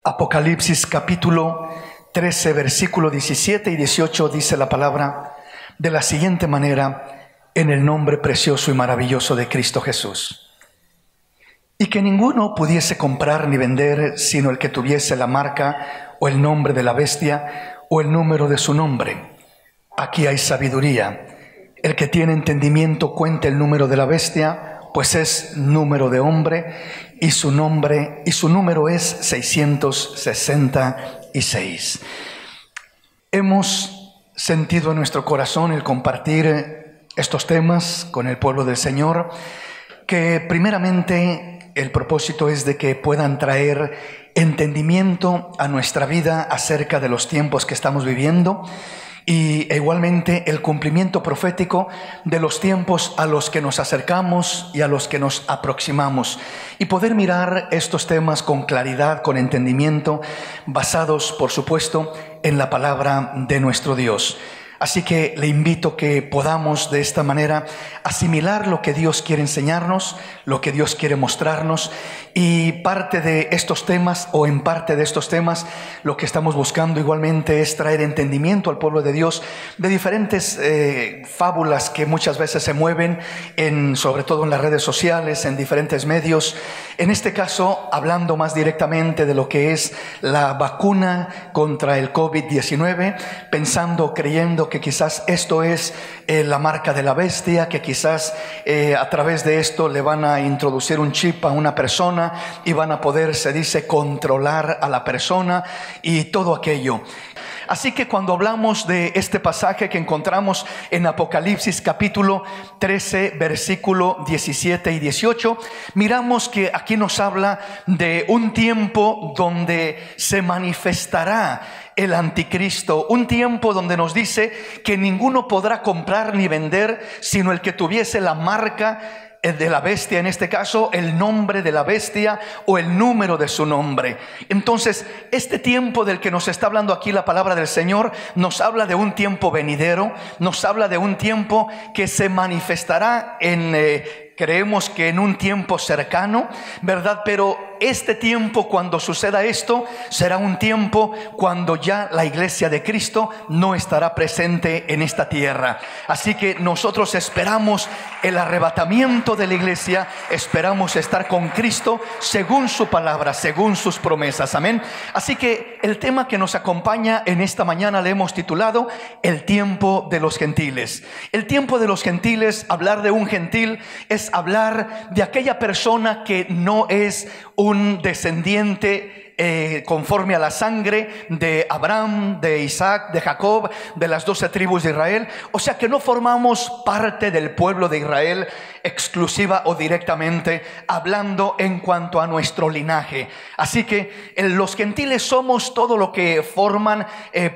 Apocalipsis capítulo 13, versículo 17 y 18 dice la palabra de la siguiente manera: en el nombre precioso y maravilloso de Cristo Jesús. Y que ninguno pudiese comprar ni vender sino el que tuviese la marca o el nombre de la bestia o el número de su nombre. Aquí hay sabiduría. El que tiene entendimiento cuente el número de la bestia, pues es número de hombre, y su número es 666. Hemos sentido en nuestro corazón el compartir estos temas con el pueblo del Señor, que primeramente el propósito es de que puedan traer entendimiento a nuestra vida acerca de los tiempos que estamos viviendo, y igualmente el cumplimiento profético de los tiempos a los que nos acercamos y a los que nos aproximamos, y poder mirar estos temas con claridad, con entendimiento, basados, por supuesto, en la palabra de nuestro Dios. Así que le invito que podamos de esta manera asimilar lo que Dios quiere enseñarnos, lo que Dios quiere mostrarnos, y parte de estos temas, o en parte de estos temas, lo que estamos buscando igualmente es traer entendimiento al pueblo de Dios de diferentes fábulas que muchas veces se mueven, sobre todo en las redes sociales, en diferentes medios. En este caso, hablando más directamente de lo que es la vacuna contra el COVID-19, pensando, creyendo que quizás esto es la marca de la bestia, que quizás a través de esto le van a introducir un chip a una persona y van a poder, se dice, controlar a la persona y todo aquello. Así que cuando hablamos de este pasaje que encontramos en Apocalipsis capítulo 13, versículo 17 y 18, miramos que aquí nos habla de un tiempo donde se manifestará el anticristo, un tiempo donde nos dice que ninguno podrá comprar ni vender sino el que tuviese la marca de la bestia, en este caso el nombre de la bestia o el número de su nombre. Entonces, este tiempo del que nos está hablando aquí la palabra del Señor nos habla de un tiempo venidero, nos habla de un tiempo que se manifestará creemos que en un tiempo cercano, ¿verdad? Pero este tiempo, cuando suceda esto, será un tiempo cuando ya la iglesia de Cristo no estará presente en esta tierra. Así que nosotros esperamos el arrebatamiento de la iglesia, esperamos estar con Cristo según su palabra, según sus promesas. Amén. Así que el tema que nos acompaña en esta mañana le hemos titulado el tiempo de los gentiles. El tiempo de los gentiles, hablar de un gentil es hablar de aquella persona que no es un descendiente conforme a la sangre de Abraham, de Isaac, de Jacob, de las 12 tribus de Israel. O sea que no formamos parte del pueblo de Israel exclusiva o directamente, hablando en cuanto a nuestro linaje. Así que los gentiles somos todo lo que forman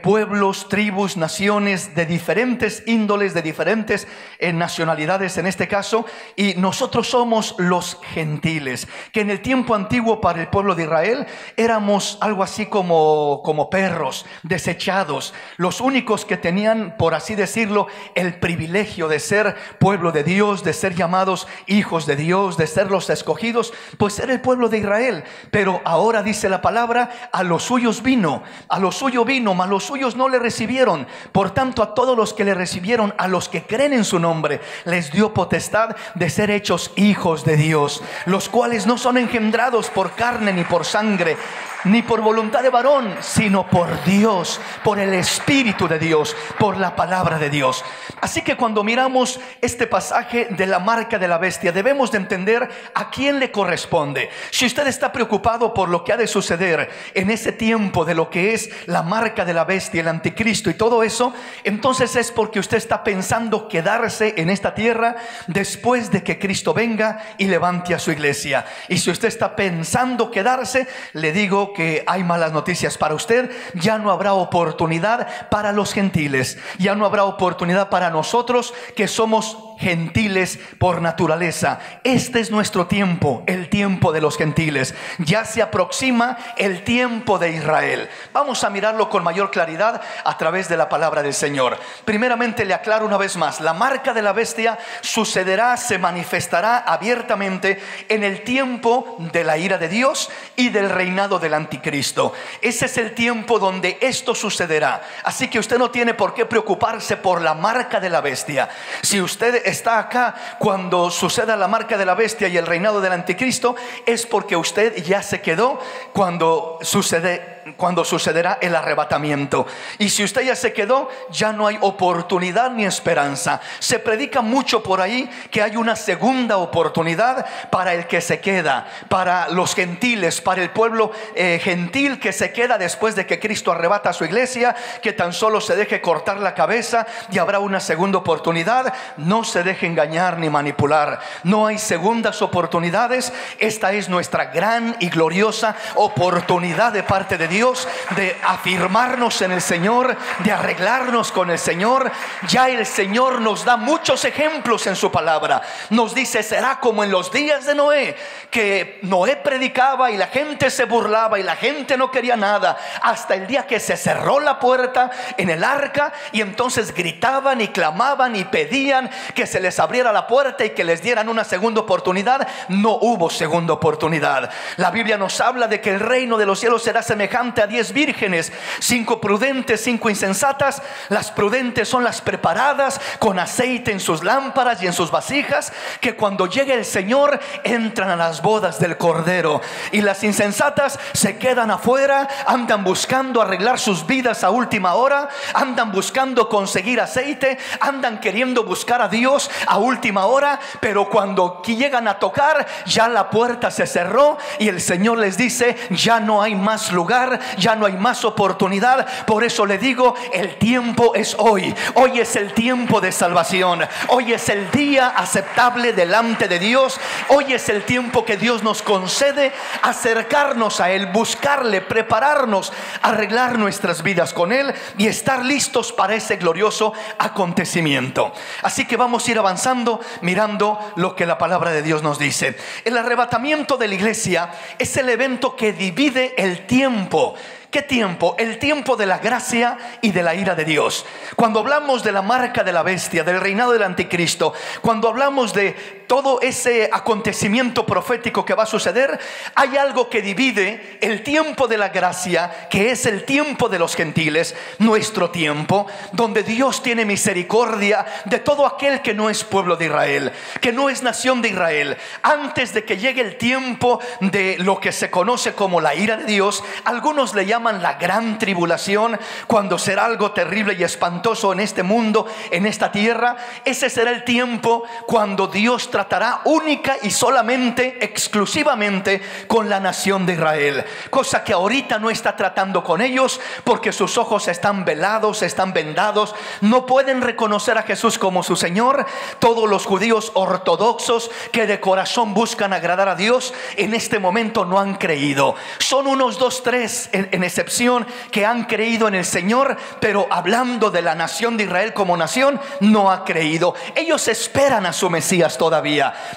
pueblos, tribus, naciones de diferentes índoles, de diferentes nacionalidades en este caso, y nosotros somos los gentiles, que en el tiempo antiguo para el pueblo de Israel éramos algo así como perros desechados, los únicos que tenían, por así decirlo, el privilegio de ser pueblo de Dios, de ser llamados hijos de Dios, de ser los escogidos, pues era el pueblo de Israel. Pero ahora dice la palabra: a los suyos vino, a los suyos vino, mas los suyos no le recibieron. Por tanto, a todos los que le recibieron, a los que creen en su nombre, les dio potestad de ser hechos hijos de Dios, los cuales no son engendrados por carne ni por sangre, ni por voluntad de varón, sino por Dios, por el Espíritu de Dios, por la palabra de Dios. Así que cuando miramos este pasaje de la marca de la bestia, debemos de entender a quién le corresponde. Si usted está preocupado por lo que ha de suceder en ese tiempo de lo que es la marca de la bestia, el anticristo y todo eso, entonces es porque usted está pensando quedarse en esta tierra después de que Cristo venga y levante a su iglesia. Y si usted está pensando quedarse, le digo que hay malas noticias para usted. Ya no habrá oportunidad para los gentiles, ya no habrá oportunidad para nosotros que somos gentiles por naturaleza. Este es nuestro tiempo, el tiempo de los gentiles. Ya se aproxima el tiempo de Israel. Vamos a mirarlo con mayor claridad a través de la palabra del Señor. Primeramente le aclaro una vez más, la marca de la bestia sucederá, se manifestará abiertamente en el tiempo de la ira de Dios y del reinado del anticristo. Ese es el tiempo donde esto sucederá. Así que usted no tiene por qué preocuparse por la marca de la bestia. Si usted está acá cuando suceda la marca de la bestia y el reinado del anticristo, es porque usted ya se quedó cuando sucederá el arrebatamiento. Y si usted ya se quedó, ya no hay oportunidad ni esperanza. Se predica mucho por ahí que hay una segunda oportunidad para el que se queda, para los gentiles, para el pueblo gentil que se queda después de que Cristo arrebata a su iglesia, que tan solo se deje cortar la cabeza y habrá una segunda oportunidad. No se deje engañar ni manipular. No hay segundas oportunidades. Esta es nuestra gran y gloriosa oportunidad de parte de Dios, de afirmarnos en el Señor, de arreglarnos con el Señor. Ya el Señor nos da muchos ejemplos en su palabra. Nos dice: será como en los días de Noé, que Noé predicaba y la gente se burlaba y la gente no quería nada, hasta el día que se cerró la puerta en el arca, y entonces gritaban y clamaban y pedían que se les abriera la puerta y que les dieran una segunda oportunidad. No hubo segunda oportunidad. La Biblia nos habla de que el reino de los cielos será semejante a 10 vírgenes, 5 prudentes, 5 insensatas. Las prudentes son las preparadas con aceite en sus lámparas y en sus vasijas, que cuando llegue el Señor entran a las bodas del Cordero. Y las insensatas se quedan afuera, andan buscando arreglar sus vidas a última hora, andan buscando conseguir aceite, andan queriendo buscar a Dios a última hora, pero cuando llegan a tocar, ya la puerta se cerró y el Señor les dice: ya no hay más lugar, ya no hay más oportunidad. Por eso le digo, el tiempo es hoy. Hoy es el tiempo de salvación. Hoy es el día aceptable delante de Dios. Hoy es el tiempo que Dios nos concede acercarnos a Él, buscarle, prepararnos, arreglar nuestras vidas con Él y estar listos para ese glorioso acontecimiento. Así que vamos a ir avanzando mirando lo que la palabra de Dios nos dice. El arrebatamiento de la iglesia es el evento que divide el tiempo. ¿Qué tiempo? El tiempo de la gracia y de la ira de Dios. Cuando hablamos de la marca de la bestia, del reinado del anticristo, cuando hablamos de todo ese acontecimiento profético que va a suceder, hay algo que divide el tiempo de la gracia, que es el tiempo de los gentiles, nuestro tiempo, donde Dios tiene misericordia de todo aquel que no es pueblo de Israel, que no es nación de Israel. Antes de que llegue el tiempo de lo que se conoce como la ira de Dios, algunos le llaman la gran tribulación, cuando será algo terrible y espantoso en este mundo, en esta tierra. Ese será el tiempo cuando Dios tratará única y solamente, exclusivamente con la nación de Israel, cosa que ahorita no está tratando con ellos, porque sus ojos están velados, están vendados, no pueden reconocer a Jesús como su Señor. Todos los judíos ortodoxos que de corazón buscan agradar a Dios, en este momento no han creído. Son unos 2, 3 en excepción que han creído en el Señor, pero hablando de la nación de Israel como nación, no ha creído. Ellos esperan a su Mesías todavía.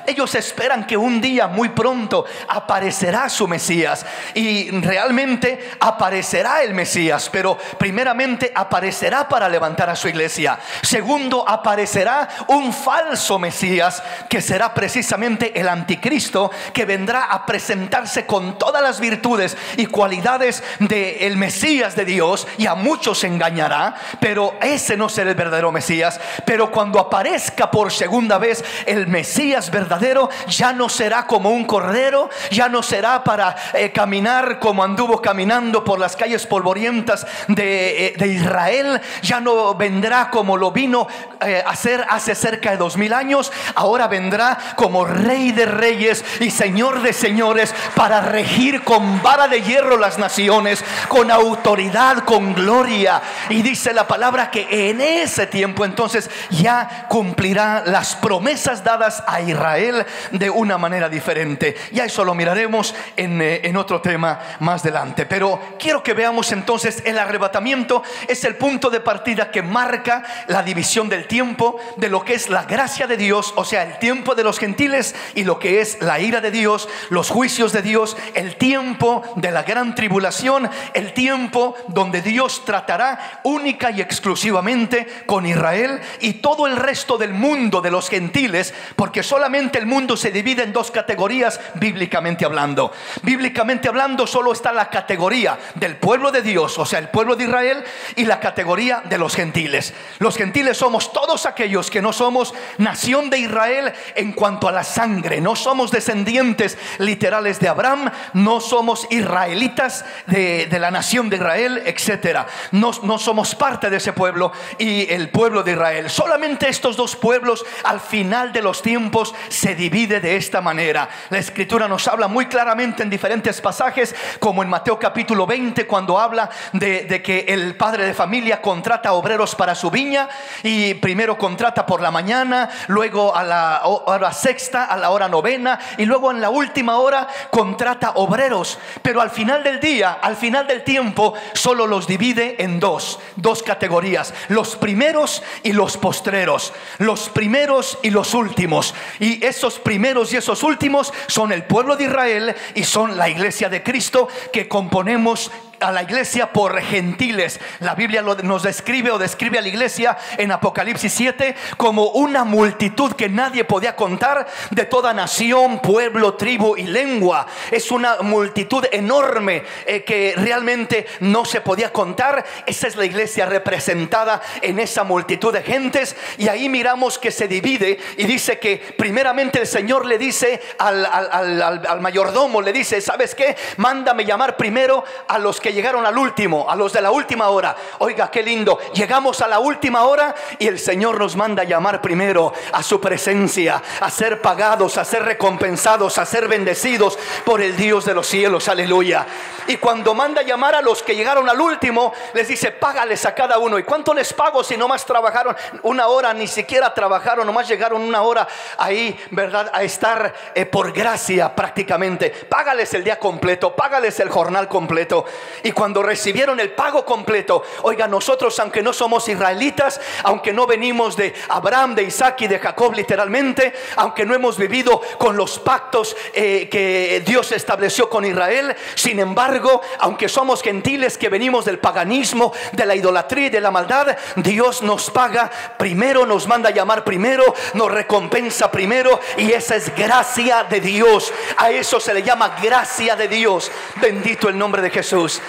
Ellos esperan que un día, muy pronto, aparecerá su Mesías, y realmente aparecerá el Mesías, pero primeramente aparecerá para levantar a su iglesia. Segundo, aparecerá un falso Mesías, que será precisamente el anticristo, que vendrá a presentarse con todas las virtudes y cualidades de el Mesías de Dios, y a muchos engañará, pero ese no será el verdadero Mesías. Pero cuando aparezca por segunda vez el Mesías verdadero, ya no será como un cordero, ya no será para caminar como anduvo caminando por las calles polvorientas de Israel, ya no vendrá como lo vino a hacer hace cerca de 2000 años. Ahora vendrá como Rey de reyes y Señor de señores, para regir con vara de hierro las naciones, con autoridad, con gloria. Y dice la palabra que en ese tiempo entonces ya cumplirá las promesas dadas a Israel de una manera diferente. Ya eso lo miraremos en otro tema más adelante. Pero quiero que veamos entonces el arrebatamiento. Es el punto de partida que marca la división del tiempo, de lo que es la gracia de Dios, o sea, el tiempo de los gentiles, y lo que es la ira de Dios, los juicios de Dios, el tiempo de la gran tribulación, el tiempo donde Dios tratará única y exclusivamente con Israel y todo el resto del mundo de los gentiles, porque solamente el mundo se divide en dos categorías bíblicamente hablando. Bíblicamente hablando solo está la categoría del pueblo de Dios, o sea, el pueblo de Israel, y la categoría de los gentiles. Los gentiles somos todos aquellos que no somos nación de Israel en cuanto a la sangre, no somos descendientes literales de Abraham, no somos israelitas de la nación de Israel, etcétera. No somos parte de ese pueblo y el pueblo de Israel. Solamente estos dos pueblos al final de los tiempos se divide de esta manera. La escritura nos habla muy claramente en diferentes pasajes, como en Mateo capítulo 20, cuando habla de que el padre de familia contrata obreros para su viña, y primero contrata por la mañana, luego a la hora sexta, a la hora novena, y luego en la última hora contrata obreros. Pero al final del día, al final del tiempo, solo los divide en dos categorías: los primeros y los postreros, los primeros y los últimos. Y esos primeros y esos últimos son el pueblo de Israel y son la iglesia de Cristo, que componemos a la iglesia por gentiles. La Biblia nos describe a la iglesia en Apocalipsis 7 como una multitud que nadie podía contar, de toda nación, pueblo, tribu y lengua. Es una multitud enorme que realmente no se podía contar. Esa es la iglesia representada en esa multitud de gentes. Y ahí miramos que se divide y dice que primeramente el Señor le dice al mayordomo, le dice: ¿sabes qué? Mándame llamar primero a los que llegaron al último, a los de la última hora. Oiga, qué lindo. Llegamos a la última hora y el Señor nos manda llamar primero a su presencia, a ser pagados, a ser recompensados, a ser bendecidos por el Dios de los cielos. Aleluya. Y cuando manda llamar a los que llegaron al último, les dice: págales a cada uno. ¿Y cuánto les pago si nomás trabajaron una hora? Ni siquiera trabajaron, nomás llegaron una hora ahí, ¿verdad? A estar por gracia prácticamente. Págales el día completo, págales el jornal completo. Y cuando recibieron el pago completo, oiga, nosotros, aunque no somos israelitas, aunque no venimos de Abraham, de Isaac y de Jacob literalmente, aunque no hemos vivido con los pactos que Dios estableció con Israel, sin embargo, aunque somos gentiles que venimos del paganismo, de la idolatría y de la maldad, Dios nos paga primero, nos manda llamar primero, nos recompensa primero, y esa es gracia de Dios. A eso se le llama gracia de Dios. Bendito el nombre de Jesús.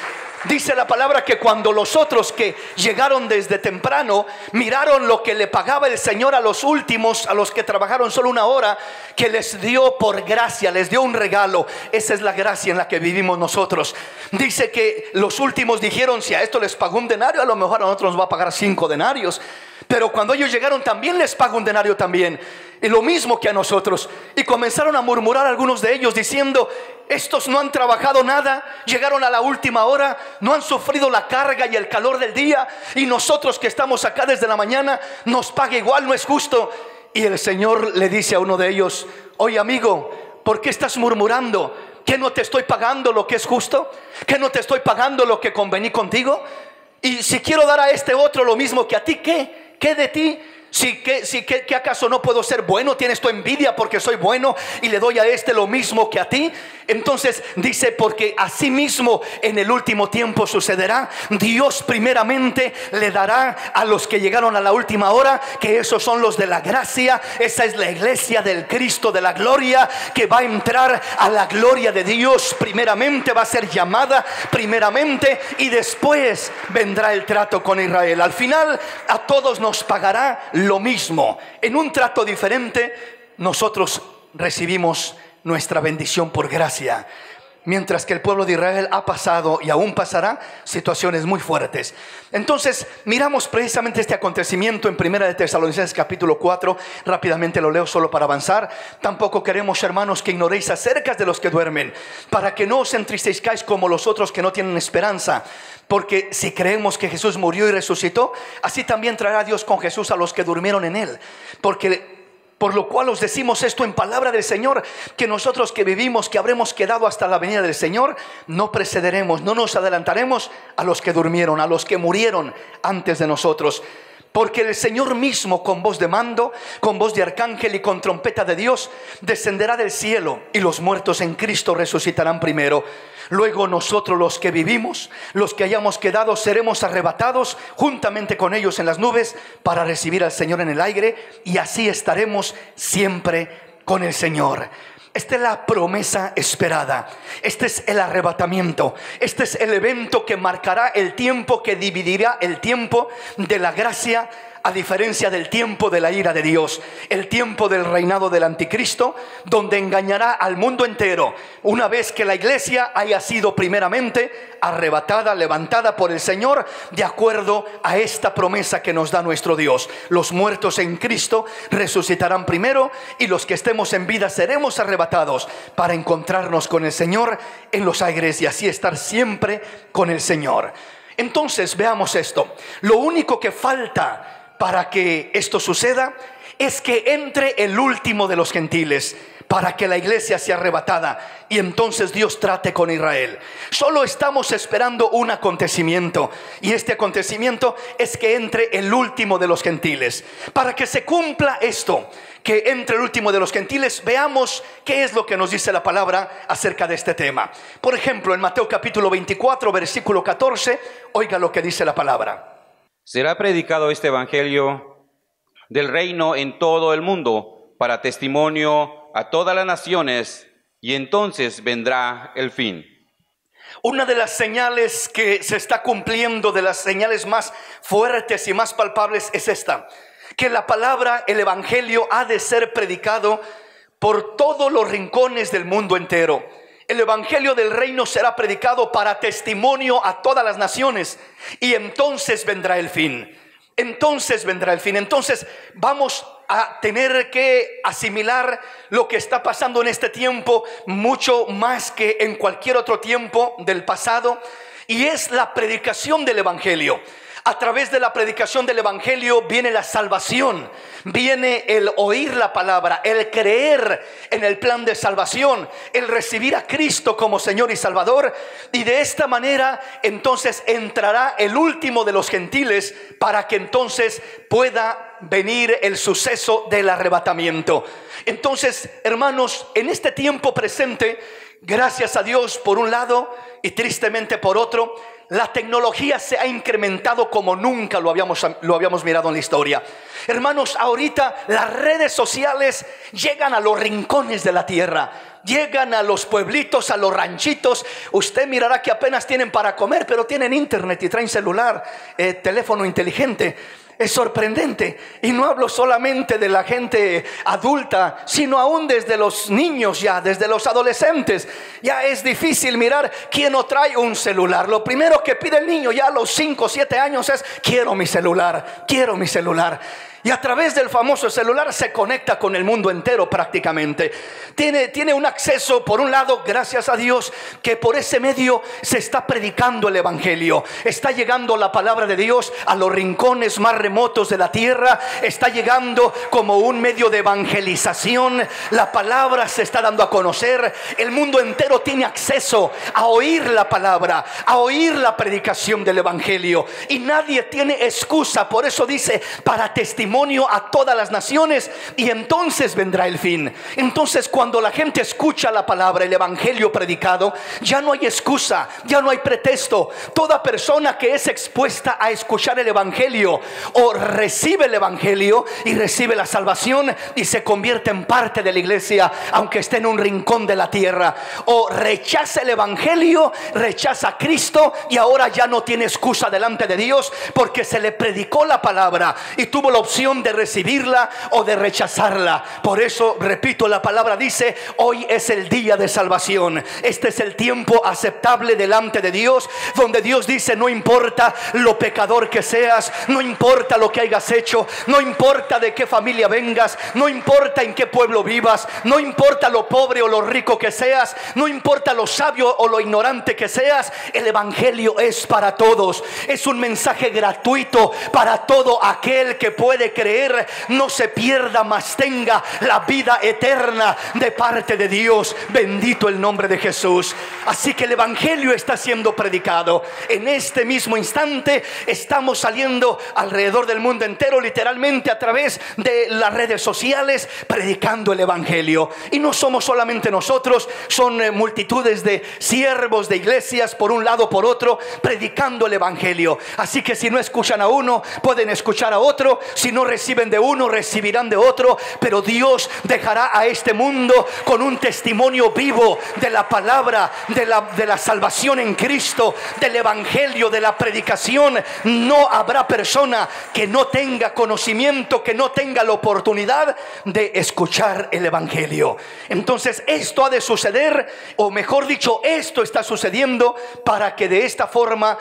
Dice la palabra que cuando los otros que llegaron desde temprano miraron lo que le pagaba el Señor a los últimos, a los que trabajaron solo una hora, que les dio por gracia, les dio un regalo. Esa es la gracia en la que vivimos nosotros. Dice que los últimos dijeron: si a esto les pagó un denario, a lo mejor a nosotros nos va a pagar 5 denarios. Pero cuando ellos llegaron también les pagó un denario también, y lo mismo que a nosotros. Y comenzaron a murmurar algunos de ellos diciendo: estos no han trabajado nada, llegaron a la última hora, no han sufrido la carga y el calor del día, y nosotros que estamos acá desde la mañana nos paga igual, no es justo. Y el Señor le dice a uno de ellos: oye, amigo, ¿por qué estás murmurando? ¿Que no te estoy pagando lo que es justo? ¿Que no te estoy pagando lo que convení contigo? Y si quiero dar a este otro lo mismo que a ti, ¿qué? ¿Qué de ti? ¿Que acaso no puedo ser bueno? ¿Tienes tu envidia porque soy bueno y le doy a este lo mismo que a ti? Entonces dice: porque así mismo en el último tiempo sucederá. Dios primeramente le dará a los que llegaron a la última hora, que esos son los de la gracia. Esa es la iglesia del Cristo de la gloria, que va a entrar a la gloria de Dios primeramente, va a ser llamada primeramente, y después vendrá el trato con Israel. Al final a todos nos pagará lo mismo. En un trato diferente, nosotros recibimos nuestra bendición por gracia. mientras que el pueblo de Israel ha pasado y aún pasará situaciones muy fuertes. Entonces miramos precisamente este acontecimiento en Primera de Tesalonicenses capítulo 4. Rápidamente lo leo solo para avanzar. Tampoco queremos, hermanos, que ignoréis acerca de los que duermen, para que no os entristezcáis como los otros que no tienen esperanza. Porque si creemos que Jesús murió y resucitó, así también traerá Dios con Jesús a los que durmieron en él. Por lo cual os decimos esto en palabra del Señor, que nosotros que vivimos, que habremos quedado hasta la venida del Señor, no precederemos, no nos adelantaremos a los que durmieron, a los que murieron antes de nosotros. Porque el Señor mismo, con voz de mando, con voz de arcángel y con trompeta de Dios, descenderá del cielo, y los muertos en Cristo resucitarán primero. Luego nosotros, los que vivimos, los que hayamos quedado, seremos arrebatados juntamente con ellos en las nubes para recibir al Señor en el aire, y así estaremos siempre con el Señor. Esta es la promesa esperada. Este es el arrebatamiento. Este es el evento que marcará el tiempo, que dividirá el tiempo de la gracia, a diferencia del tiempo de la ira de Dios, el tiempo del reinado del anticristo, donde engañará al mundo entero, una vez que la iglesia haya sido primeramente arrebatada, levantada por el Señor, de acuerdo a esta promesa que nos da nuestro Dios. Los muertos en Cristo resucitarán primero, y los que estemos en vida seremos arrebatados para encontrarnos con el Señor en los aires, y así estar siempre con el Señor. Entonces veamos esto. Lo único que falta para que esto suceda es que entre el último de los gentiles, para que la iglesia sea arrebatada y entonces Dios trate con Israel. Solo estamos esperando un acontecimiento, y este acontecimiento es que entre el último de los gentiles. Para que se cumpla esto, que entre el último de los gentiles, veamos qué es lo que nos dice la palabra acerca de este tema. Por ejemplo, en Mateo capítulo 24, versículo 14, oiga lo que dice la palabra. Será predicado este evangelio del reino en todo el mundo para testimonio a todas las naciones, y entonces vendrá el fin. Una de las señales que se está cumpliendo, de las señales más fuertes y más palpables, es esta: que la palabra, el evangelio, ha de ser predicado por todos los rincones del mundo entero. El evangelio del reino será predicado para testimonio a todas las naciones, y entonces vendrá el fin. Entonces vendrá el fin. Entonces vamos a tener que asimilar lo que está pasando en este tiempo mucho más que en cualquier otro tiempo del pasado, y es la predicación del evangelio. A través de la predicación del evangelio viene la salvación, viene el oír la palabra, el creer en el plan de salvación, el recibir a Cristo como Señor y Salvador, y de esta manera entonces entrará el último de los gentiles, para que entonces pueda venir el suceso del arrebatamiento. Entonces, hermanos, en este tiempo presente, gracias a Dios por un lado y tristemente por otro, la tecnología se ha incrementado como nunca lo habíamos mirado en la historia. Hermanos, ahorita las redes sociales llegan a los rincones de la tierra, llegan a los pueblitos, a los ranchitos. Usted mirará que apenas tienen para comer, pero tienen internet y traen celular, teléfono inteligente. Es sorprendente, y no hablo solamente de la gente adulta, sino aún desde los niños, ya desde los adolescentes. Ya es difícil mirar quién no trae un celular. Lo primero que pide el niño ya a los 5 o 7 años es: quiero mi celular, quiero mi celular. Y a través del famoso celular se conecta con el mundo entero prácticamente. Tiene un acceso, por un lado, gracias a Dios, que por ese medio se está predicando el evangelio. Está llegando la palabra de Dios a los rincones más remotos de la tierra. Está llegando como un medio de evangelización. La palabra se está dando a conocer. El mundo entero tiene acceso a oír la palabra, a oír la predicación del evangelio. Y nadie tiene excusa. Por eso dice: para testimonio a todas las naciones, y entonces vendrá el fin. Entonces, cuando la gente escucha la palabra, el evangelio predicado, ya no hay excusa, ya no hay pretexto. Toda persona que es expuesta a escuchar el evangelio, o recibe el evangelio y recibe la salvación y se convierte en parte de la iglesia, aunque esté en un rincón de la tierra, o rechaza el evangelio, rechaza a Cristo, y ahora ya no tiene excusa delante de Dios, porque se le predicó la palabra y tuvo la opción opción de recibirla o de rechazarla. Por eso, repito, la palabra dice: hoy es el día de salvación. Este es el tiempo aceptable delante de Dios, donde Dios dice: no importa lo pecador que seas, no importa lo que hayas hecho, no importa de qué familia vengas, no importa en qué pueblo vivas, no importa lo pobre o lo rico que seas, no importa lo sabio o lo ignorante que seas, el evangelio es para todos. Es un mensaje gratuito para todo aquel que puede creer. No se pierda, mas tenga la vida eterna de parte de Dios. Bendito el nombre de Jesús. Así que el evangelio está siendo predicado. En este mismo instante estamos saliendo alrededor del mundo entero, literalmente a través de las redes sociales, predicando el evangelio. Y no somos solamente nosotros, son multitudes de siervos de iglesias por un lado, por otro, predicando el evangelio. Así que si no escuchan a uno, pueden escuchar a otro. Si no reciben de uno, recibirán de otro. Pero Dios dejará a este mundo con un testimonio vivo de la palabra, de la salvación en Cristo, del evangelio, de la predicación. No habrá persona que no tenga conocimiento, que no tenga la oportunidad de escuchar el evangelio. Entonces esto ha de suceder, o mejor dicho, esto está sucediendo para que de esta forma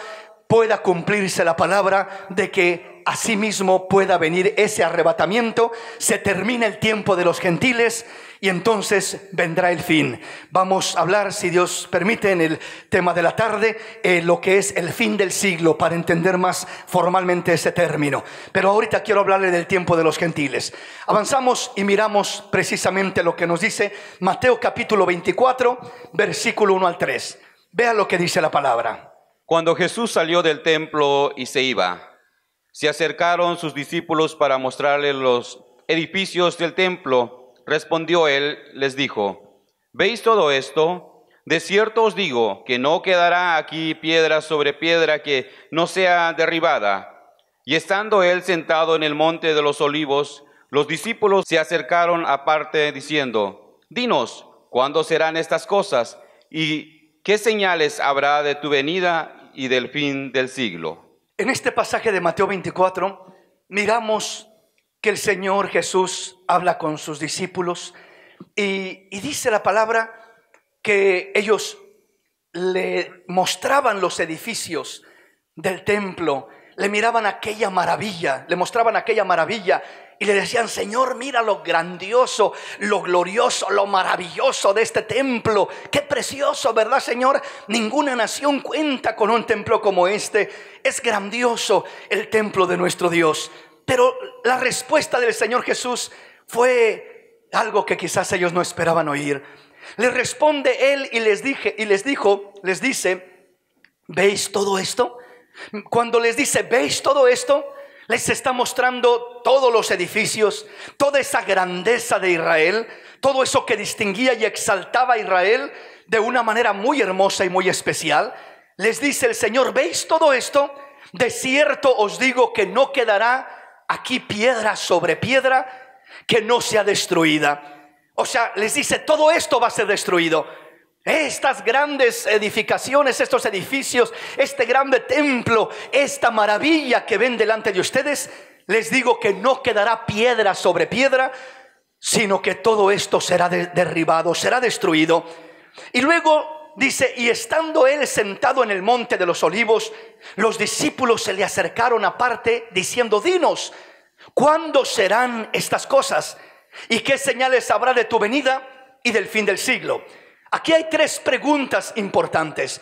pueda cumplirse la palabra de que asimismo pueda venir ese arrebatamiento, se termina el tiempo de los gentiles y entonces vendrá el fin. Vamos a hablar, si Dios permite, en el tema de la tarde, lo que es el fin del siglo, para entender más formalmente ese término. Pero ahorita quiero hablarle del tiempo de los gentiles. Avanzamos y miramos precisamente lo que nos dice Mateo capítulo 24, versículo 1 al 3. Vea lo que dice la palabra. Cuando Jesús salió del templo y se iba, se acercaron sus discípulos para mostrarle los edificios del templo. Respondió él, les dijo: ¿veis todo esto? De cierto os digo que no quedará aquí piedra sobre piedra que no sea derribada. Y estando él sentado en el monte de los olivos, los discípulos se acercaron aparte diciendo: dinos, ¿cuándo serán estas cosas? ¿Y qué señales habrá de tu venida y del fin del siglo? En este pasaje de Mateo 24 miramos que el Señor Jesús habla con sus discípulos y dice la palabra que ellos le mostraban los edificios del templo, le miraban aquella maravilla, le mostraban aquella maravilla y le decían: Señor, mira lo grandioso, lo glorioso, lo maravilloso de este templo. Qué precioso, ¿verdad, Señor? Ninguna nación cuenta con un templo como este. Es grandioso el templo de nuestro Dios. Pero la respuesta del Señor Jesús fue algo que quizás ellos no esperaban oír. Les responde Él y les dice: ¿veis todo esto? Cuando les dice ¿veis todo esto?, les está mostrando todos los edificios, toda esa grandeza de Israel, todo eso que distinguía y exaltaba a Israel de una manera muy hermosa y muy especial. Les dice el Señor: ¿veis todo esto? De cierto os digo que no quedará aquí piedra sobre piedra que no sea destruida. O sea, les dice: todo esto va a ser destruido. Estas grandes edificaciones, estos edificios, este grande templo, esta maravilla que ven delante de ustedes, les digo que no quedará piedra sobre piedra, sino que todo esto será derribado, será destruido. Y luego dice: y estando él sentado en el monte de los olivos, los discípulos se le acercaron aparte diciendo: dinos, ¿cuándo serán estas cosas? ¿Y qué señales habrá de tu venida y del fin del siglo? Aquí hay tres preguntas importantes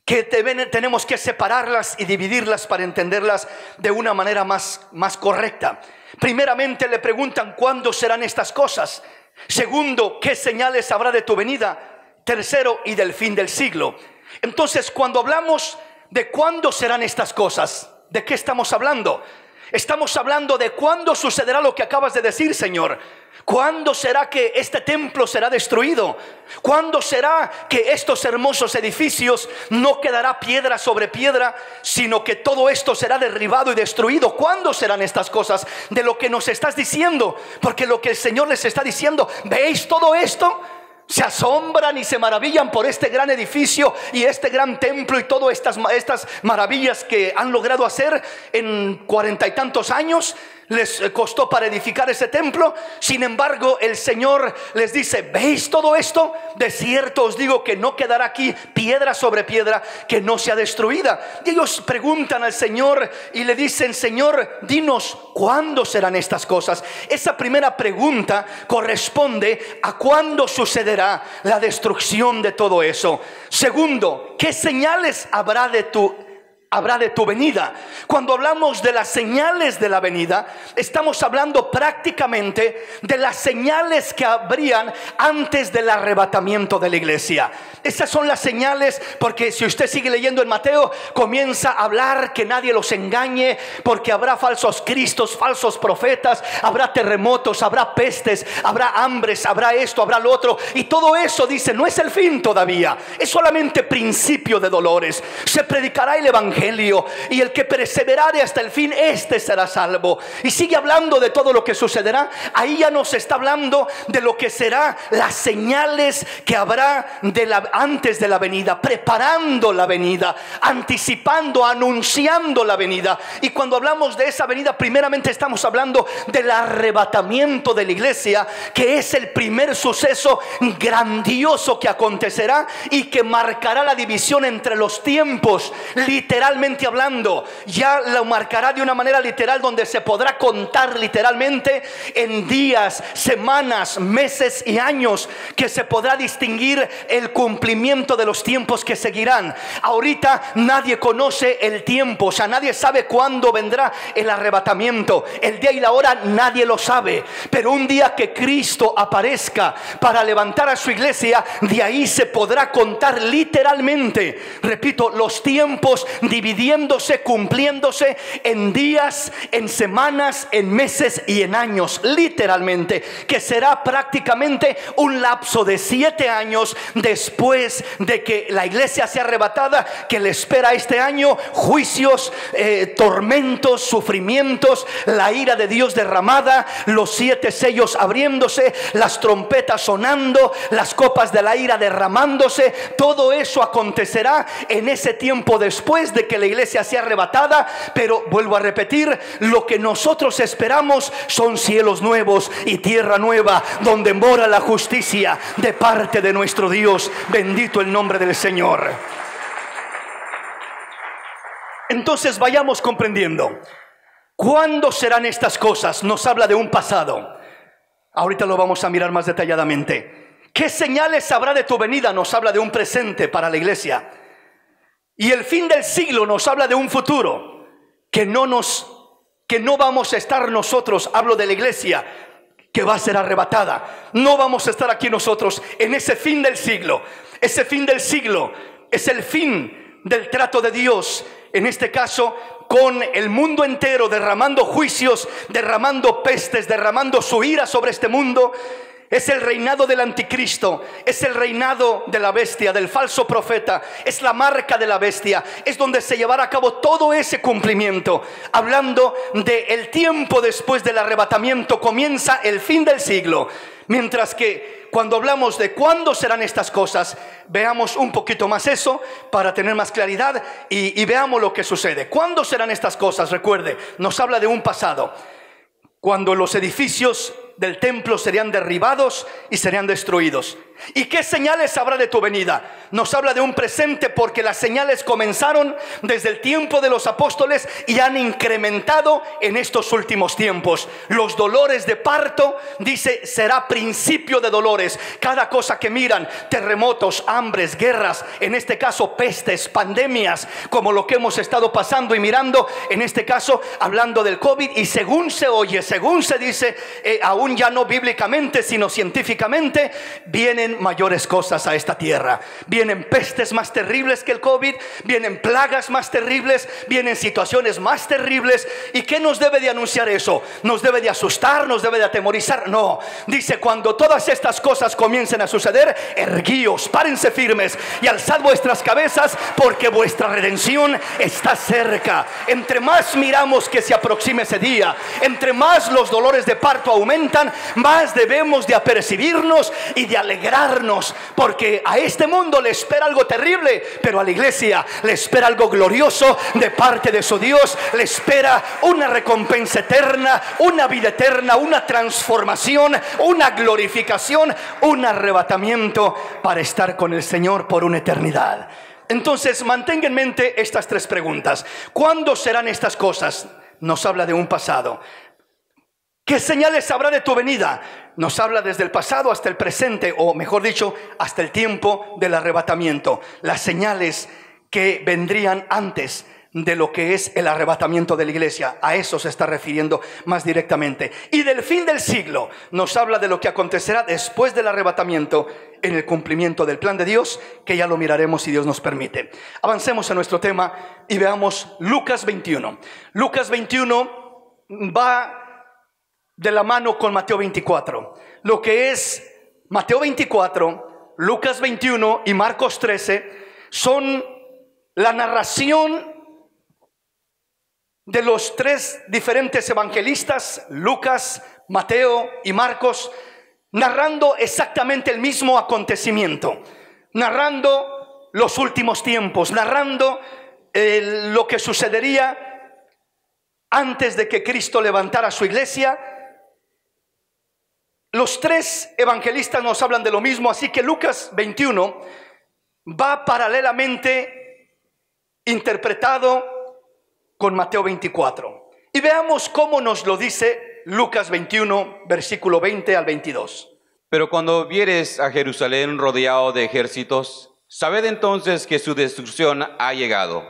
que tenemos que separarlas y dividirlas para entenderlas de una manera más correcta. Primeramente le preguntan: ¿cuándo serán estas cosas? Segundo, ¿qué señales habrá de tu venida? Tercero, y del fin del siglo. Entonces, cuando hablamos de cuándo serán estas cosas, ¿de qué estamos hablando? Estamos hablando de cuándo sucederá lo que acabas de decir, Señor. ¿Cuándo será que este templo será destruido? ¿Cuándo será que estos hermosos edificios no quedará piedra sobre piedra, sino que todo esto será derribado y destruido? ¿Cuándo serán estas cosas de lo que nos estás diciendo? Porque lo que el Señor les está diciendo: ¿veis todo esto? Se asombran y se maravillan por este gran edificio y este gran templo y todas estas maravillas que han logrado hacer en 40 y tantos años. les costó para edificar ese templo. Sin embargo, el Señor les dice: ¿veis todo esto? De cierto os digo que no quedará aquí piedra sobre piedra que no sea destruida. Y ellos preguntan al Señor y le dicen: Señor, dinos, ¿cuándo serán estas cosas? Esa primera pregunta corresponde a cuándo sucederá la destrucción de todo eso. Segundo, ¿qué señales habrá de tu venida? Cuando hablamos de las señales de la venida, estamos hablando prácticamente de las señales que habrían antes del arrebatamiento de la iglesia. Esas son las señales, porque si usted sigue leyendo en Mateo, comienza a hablar que nadie los engañe, porque habrá falsos cristos, falsos profetas, habrá terremotos, habrá pestes, habrá hambres, habrá esto, habrá lo otro. Y todo eso, dice, no es el fin todavía, es solamente principio de dolores. Se predicará el evangelio, y el que perseverare hasta el fin, este será salvo. Y sigue hablando de todo lo que sucederá. Ahí ya nos está hablando de lo que será las señales que habrá antes de la venida, preparando la venida, anticipando, anunciando la venida. Y cuando hablamos de esa venida, primeramente estamos hablando del arrebatamiento de la iglesia, que es el primer suceso grandioso que acontecerá y que marcará la división entre los tiempos, literalmente hablando. Ya lo marcará de una manera literal, donde se podrá contar literalmente en días, semanas, meses y años, que se podrá distinguir el cumplimiento de los tiempos que seguirán. Ahorita nadie conoce el tiempo, o sea, nadie sabe cuándo vendrá el arrebatamiento. El día y la hora nadie lo sabe, pero un día que Cristo aparezca para levantar a su iglesia, de ahí se podrá contar literalmente, repito, los tiempos dividiéndose, cumpliéndose en días, en semanas, en meses y en años, literalmente, que será prácticamente un lapso de 7 años después de que la iglesia sea arrebatada, que le espera este año juicios, tormentos, sufrimientos, la ira de Dios derramada, los 7 sellos abriéndose, las trompetas sonando, las copas de la ira derramándose. Todo eso acontecerá en ese tiempo después de que la iglesia sea arrebatada. Pero vuelvo a repetir, lo que nosotros esperamos son cielos nuevos y tierra nueva, donde mora la justicia de parte de nuestro Dios. Bendito el nombre del Señor. Entonces vayamos comprendiendo. ¿Cuándo serán estas cosas? Nos habla de un pasado. Ahorita lo vamos a mirar más detalladamente. ¿Qué señales habrá de tu venida? Nos habla de un presente para la iglesia. Y el fin del siglo nos habla de un futuro que no vamos a estar nosotros. Hablo de la iglesia que va a ser arrebatada. No vamos a estar aquí nosotros en ese fin del siglo. Ese fin del siglo es el fin del trato de Dios, en este caso con el mundo entero, derramando juicios, derramando pestes, derramando su ira sobre este mundo. Es el reinado del anticristo, es el reinado de la bestia, del falso profeta, es la marca de la bestia, es donde se llevará a cabo todo ese cumplimiento. Hablando del tiempo después del arrebatamiento, comienza el fin del siglo. Mientras que cuando hablamos de cuándo serán estas cosas, veamos un poquito más eso para tener más claridad y veamos lo que sucede. ¿Cuándo serán estas cosas? Recuerde, nos habla de un pasado, cuando los edificios del templo serían derribados y serían destruidos. ¿Y qué señales habrá de tu venida? Nos habla de un presente, porque las señales comenzaron desde el tiempo de los apóstoles y han incrementado en estos últimos tiempos. Los dolores de parto, dice, será principio de dolores. Cada cosa que miran, terremotos, hambres, guerras, en este caso pestes, pandemias, como lo que hemos estado pasando y mirando, en este caso hablando del COVID. Y según se oye, según se dice, aún ya no bíblicamente sino científicamente, vienen mayores cosas a esta tierra. Vienen pestes más terribles que el COVID, vienen plagas más terribles, vienen situaciones más terribles. ¿Y qué nos debe de anunciar eso? ¿Nos debe de asustar? ¿Nos debe de atemorizar? No. Dice, cuando todas estas cosas comiencen a suceder, erguíos, párense firmes y alzad vuestras cabezas, porque vuestra redención está cerca. Entre más miramos que se aproxime ese día, entre más los dolores de parto aumentan, más debemos de apercibirnos y de alegrar prepararnos, porque a este mundo le espera algo terrible, pero a la iglesia le espera algo glorioso de parte de su Dios. Le espera una recompensa eterna, una vida eterna, una transformación, una glorificación, un arrebatamiento para estar con el Señor por una eternidad. Entonces mantenga en mente estas tres preguntas. ¿Cuándo serán estas cosas? Nos habla de un pasado. ¿Qué señales habrá de tu venida? Nos habla desde el pasado hasta el presente, o mejor dicho, hasta el tiempo del arrebatamiento. Las señales que vendrían antes de lo que es el arrebatamiento de la iglesia. A eso se está refiriendo más directamente. Y del fin del siglo nos habla de lo que acontecerá después del arrebatamiento, en el cumplimiento del plan de Dios, que ya lo miraremos si Dios nos permite. Avancemos a nuestro tema y veamos Lucas 21. Lucas 21 va de la mano con Mateo 24. Lo que es Mateo 24, Lucas 21 y Marcos 13 son la narración de los tres diferentes evangelistas, Lucas, Mateo y Marcos, narrando exactamente el mismo acontecimiento, narrando los últimos tiempos, narrando lo que sucedería antes de que Cristo levantara su iglesia. Los tres evangelistas nos hablan de lo mismo, así que Lucas 21 va paralelamente interpretado con Mateo 24. Y veamos cómo nos lo dice Lucas 21, versículo 20 al 22. Pero cuando vieres a Jerusalén rodeado de ejércitos, sabed entonces que su destrucción ha llegado.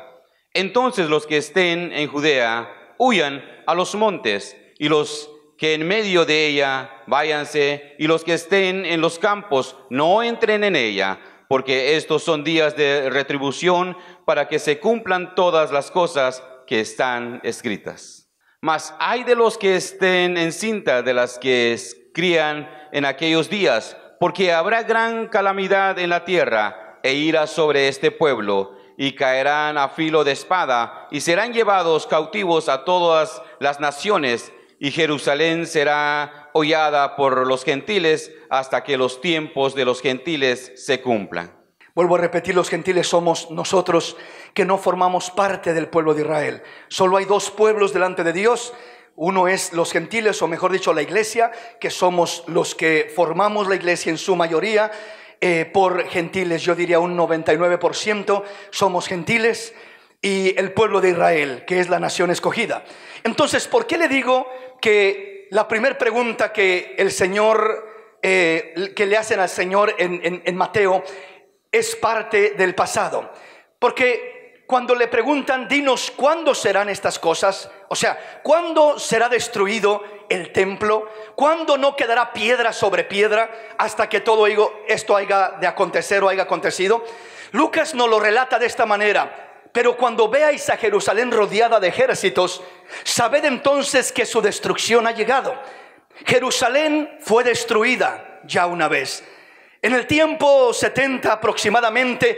Entonces los que estén en Judea huyan a los montes, y los que en medio de ella váyanse, y los que estén en los campos no entren en ella, porque estos son días de retribución, para que se cumplan todas las cosas que están escritas. Mas hay de los que estén en cinta, de las que crían en aquellos días, porque habrá gran calamidad en la tierra e ira sobre este pueblo, y caerán a filo de espada, y serán llevados cautivos a todas las naciones, y Jerusalén será hollada por los gentiles hasta que los tiempos de los gentiles se cumplan. Vuelvo a repetir, los gentiles somos nosotros que no formamos parte del pueblo de Israel. Solo hay dos pueblos delante de Dios. Uno es los gentiles, o mejor dicho, la iglesia, que somos los que formamos la iglesia en su mayoría por gentiles. Yo diría un 99% somos gentiles, y el pueblo de Israel, que es la nación escogida. Entonces, ¿por qué le digo que la primera pregunta que el Señor, que le hacen al Señor en Mateo, es parte del pasado? Porque cuando le preguntan, dinos cuándo serán estas cosas, o sea, cuándo será destruido el templo, cuándo no quedará piedra sobre piedra hasta que todo esto haya de acontecer o haya acontecido. Lucas nos lo relata de esta manera: pero cuando veáis a Jerusalén rodeada de ejércitos, sabed entonces que su destrucción ha llegado. Jerusalén fue destruida ya una vez. En el tiempo 70 aproximadamente,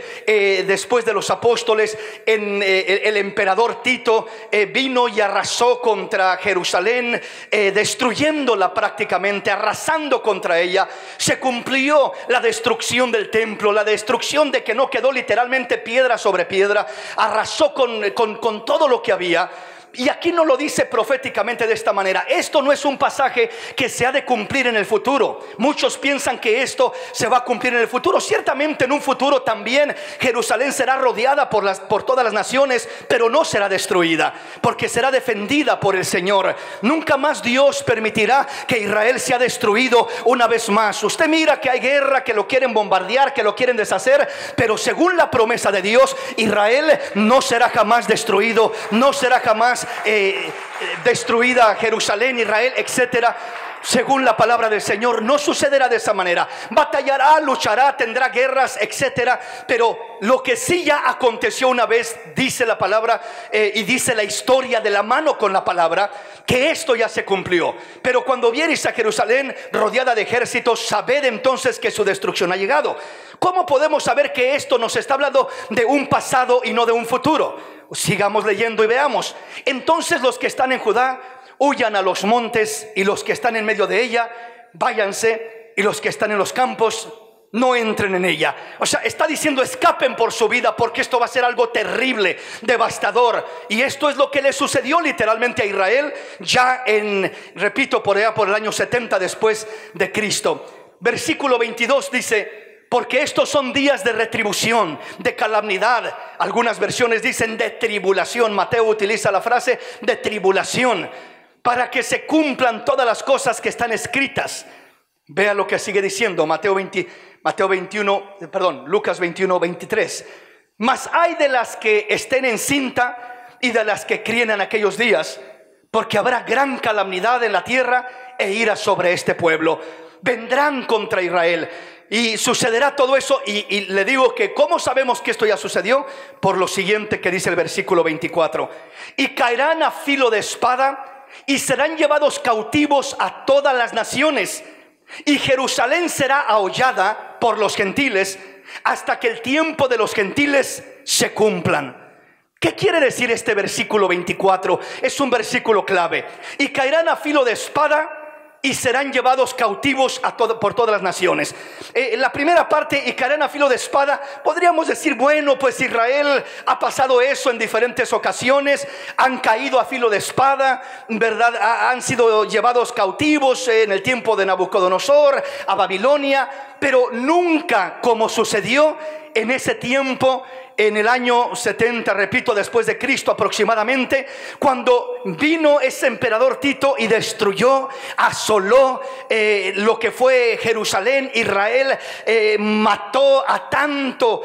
después de los apóstoles, el emperador Tito vino y arrasó contra Jerusalén, destruyéndola prácticamente, arrasando contra ella. Se cumplió la destrucción del templo, la destrucción de que no quedó literalmente piedra sobre piedra. Arrasó con todo lo que había. Y aquí nos lo dice proféticamente de esta manera. Esto no es un pasaje que se ha de cumplir en el futuro. Muchos piensan que esto se va a cumplir en el futuro. Ciertamente en un futuro también Jerusalén será rodeada por todas las naciones, pero no será destruida, porque será defendida por el Señor. Nunca más Dios permitirá que Israel sea destruido una vez más. Usted mira que hay guerra, que lo quieren bombardear, que lo quieren deshacer, pero según la promesa de Dios, Israel no será jamás destruido, no será jamás destruida Jerusalén, Israel, etcétera. Según la palabra del Señor, no sucederá de esa manera. Batallará, luchará, tendrá guerras, etcétera. Pero lo que sí ya aconteció una vez, dice la palabra y dice la historia de la mano con la palabra, que esto ya se cumplió. Pero cuando viereis a Jerusalén rodeada de ejércitos, sabed entonces que su destrucción ha llegado. ¿Cómo podemos saber que esto nos está hablando de un pasado y no de un futuro? Sigamos leyendo y veamos. Entonces los que están en Judá huyan a los montes, y los que están en medio de ella váyanse, y los que están en los campos no entren en ella. O sea, está diciendo escapen por su vida, porque esto va a ser algo terrible, devastador. Y esto es lo que le sucedió literalmente a Israel ya repito, por allá por el año 70 después de Cristo. Versículo 22 dice: porque estos son días de retribución, de calamidad. Algunas versiones dicen de tribulación. Mateo utiliza la frase de tribulación, para que se cumplan todas las cosas que están escritas. Vea lo que sigue diciendo Lucas 21, 23. Mas hay de las que estén encinta y de las que críen en aquellos días, porque habrá gran calamidad en la tierra e ira sobre este pueblo. Vendrán contra Israel y sucederá todo eso. Y le digo que ¿cómo sabemos que esto ya sucedió? Por lo siguiente que dice el versículo 24: y caerán a filo de espada y serán llevados cautivos a todas las naciones, y Jerusalén será ahollada por los gentiles hasta que el tiempo de los gentiles se cumplan. ¿Qué quiere decir este versículo 24? Es un versículo clave. Y caerán a filo de espada y serán llevados cautivos por todas las naciones. La primera parte, y caerán a filo de espada, podríamos decir, bueno, pues Israel ha pasado eso en diferentes ocasiones. Han caído a filo de espada, ¿verdad? Han sido llevados cautivos en el tiempo de Nabucodonosor a Babilonia, pero nunca como sucedió en ese tiempo, en el año 70, repito, después de Cristo aproximadamente, cuando vino ese emperador Tito y destruyó, asoló lo que fue Jerusalén, Israel, mató a tanto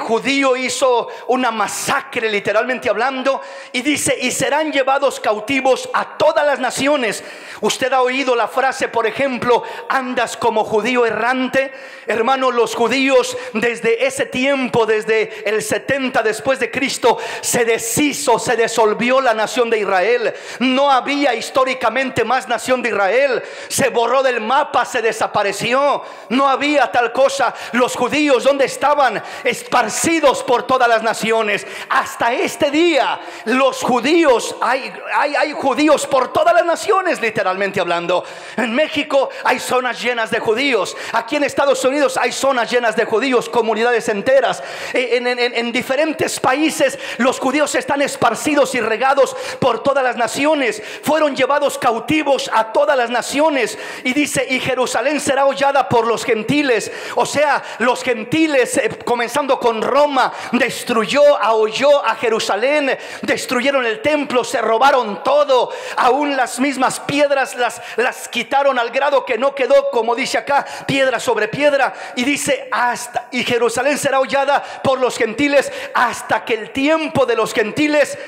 judío, hizo una masacre literalmente hablando, y dice: y serán llevados cautivos a todas las naciones. Usted ha oído la frase, por ejemplo, andas como judío errante. Hermano, los judíos desde ese tiempo, desde el 70 después de Cristo, se deshizo, se disolvió la nación de Israel. No había históricamente más nación de Israel. Se borró del mapa, se desapareció. No había tal cosa. Los judíos, ¿dónde estaban? Esparcidos por todas las naciones. Hasta este día, los judíos, hay judíos por todas las naciones, literalmente hablando. En México hay zonas llenas de judíos. Aquí en Estados Unidos hay zonas llenas de judíos, comunidades enteras. En diferentes países los judíos están esparcidos y regados por todas las naciones. Fueron llevados cautivos a todas las naciones. Y dice: y Jerusalén será hollada por los gentiles. O sea, los gentiles, comenzando con Roma, aholló a Jerusalén. Destruyeron el templo, se robaron todo. Aún las mismas piedras las quitaron, al grado que no quedó, como dice acá, piedra sobre piedra. Y dice: y Jerusalén será hollada por los gentiles hasta que el tiempo de los gentiles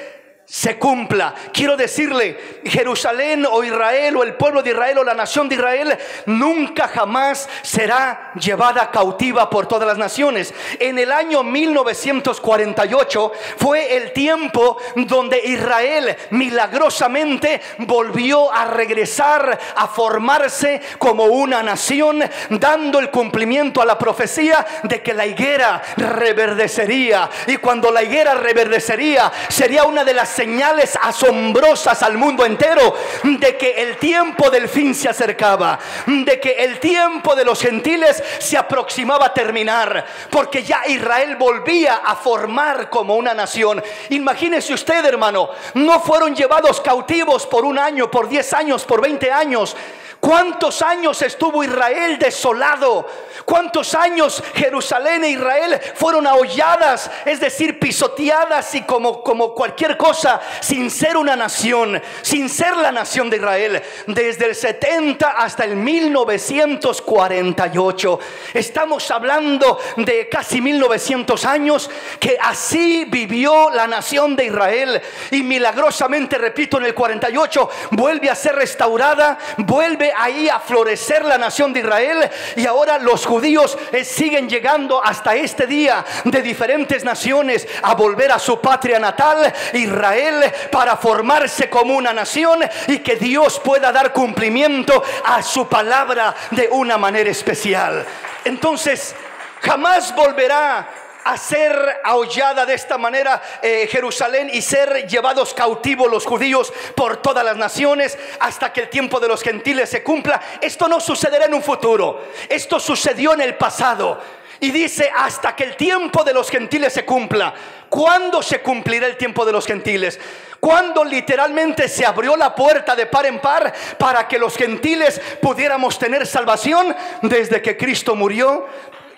se cumpla. Quiero decirle, Jerusalén o Israel o el pueblo de Israel o la nación de Israel nunca jamás será llevada cautiva por todas las naciones. En el año 1948 fue el tiempo donde Israel milagrosamente volvió a regresar, a formarse como una nación, dando el cumplimiento a la profecía de que la higuera reverdecería. Y cuando la higuera reverdecería, sería una de las señales asombrosas al mundo entero de que el tiempo del fin se acercaba, de que el tiempo de los gentiles se aproximaba a terminar, porque ya Israel volvía a formar como una nación. Imagínese usted, hermano, no fueron llevados cautivos por un año, por 10 años, por 20 años. ¿Cuántos años estuvo Israel desolado? ¿Cuántos años Jerusalén e Israel fueron aholladas, es decir, pisoteadas y como cualquier cosa, sin ser una nación, sin ser la nación de Israel? Desde el 70 hasta el 1948. Estamos hablando de casi 1900 años que así vivió la nación de Israel. Y milagrosamente, repito, en el 48 vuelve a ser restaurada, vuelve ahí a florecer la nación de Israel. Y ahora los judíos siguen llegando hasta este día de diferentes naciones a volver a su patria natal, Israel, para formarse como una nación y que Dios pueda dar cumplimiento a su palabra de una manera especial. Entonces, jamás volverá a ser ahollada de esta manera Jerusalén y ser llevados cautivos los judíos por todas las naciones hasta que el tiempo de los gentiles se cumpla. Esto no sucederá en un futuro, esto sucedió en el pasado. Y dice hasta que el tiempo de los gentiles se cumpla. ¿Cuándo se cumplirá el tiempo de los gentiles? Cuando literalmente se abrió la puerta de par en par para que los gentiles pudiéramos tener salvación, desde que Cristo murió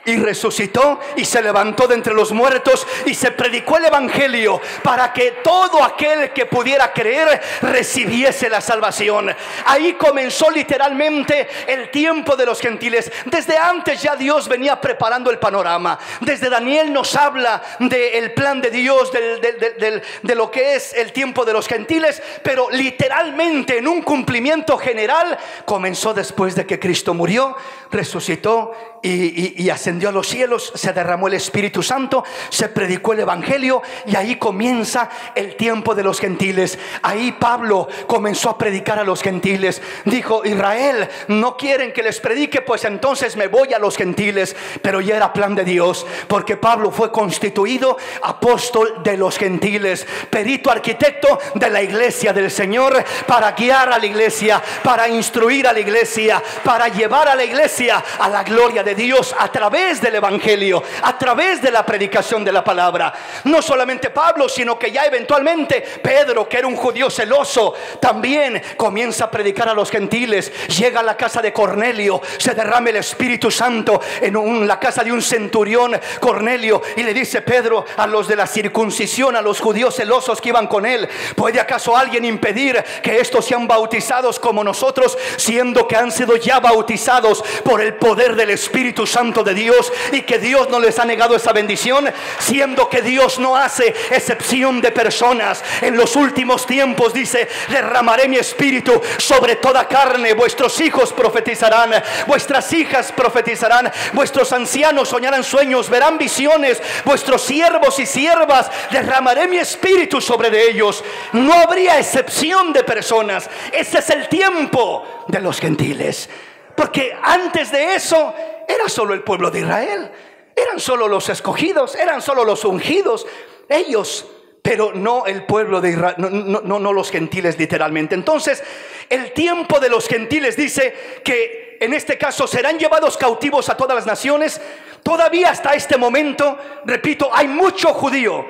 y resucitó y se levantó de entre los muertos y se predicó el evangelio para que todo aquel que pudiera creer recibiese la salvación. Ahí comenzó literalmente el tiempo de los gentiles. Desde antes ya Dios venía preparando el panorama. Desde Daniel nos habla del plan de Dios, de lo que es el tiempo de los gentiles, pero literalmente en un cumplimiento general comenzó después de que Cristo murió, resucitó y ascendió a los cielos, se derramó el Espíritu Santo, se predicó el evangelio y ahí comienza el tiempo de los gentiles. Ahí Pablo comenzó a predicar a los gentiles. Dijo: Israel, no quieren que les predique, pues entonces me voy a los gentiles. Pero ya era plan de Dios, porque Pablo fue constituido apóstol de los gentiles, perito arquitecto de la iglesia del Señor, para guiar a la iglesia, para instruir a la iglesia, para llevar a la iglesia a la gloria de Dios a través del evangelio, a través de la predicación de la palabra. No solamente Pablo, sino que ya eventualmente Pedro, que era un judío celoso, también comienza a predicar a los gentiles. Llega a la casa de Cornelio, se derrama el Espíritu Santo en la casa de un centurión, Cornelio, y le dice Pedro a los de la circuncisión, a los judíos celosos que iban con él: ¿puede acaso alguien impedir que estos sean bautizados como nosotros, siendo que han sido ya bautizados por el poder del Espíritu Santo de Dios, y que Dios no les ha negado esa bendición? Siendo que Dios no hace excepción de personas. En los últimos tiempos, dice, derramaré mi espíritu sobre toda carne. Vuestros hijos profetizarán, vuestras hijas profetizarán, vuestros ancianos soñarán sueños, verán visiones, vuestros siervos y siervas derramaré mi espíritu sobre de ellos. No habría excepción de personas. Ese es el tiempo de los gentiles, porque antes de eso era solo el pueblo de Israel, eran solo los escogidos, eran solo los ungidos, ellos, pero no el pueblo de Israel, no los gentiles literalmente. Entonces el tiempo de los gentiles dice que en este caso serán llevados cautivos a todas las naciones. Todavía hasta este momento, repito, hay mucho judío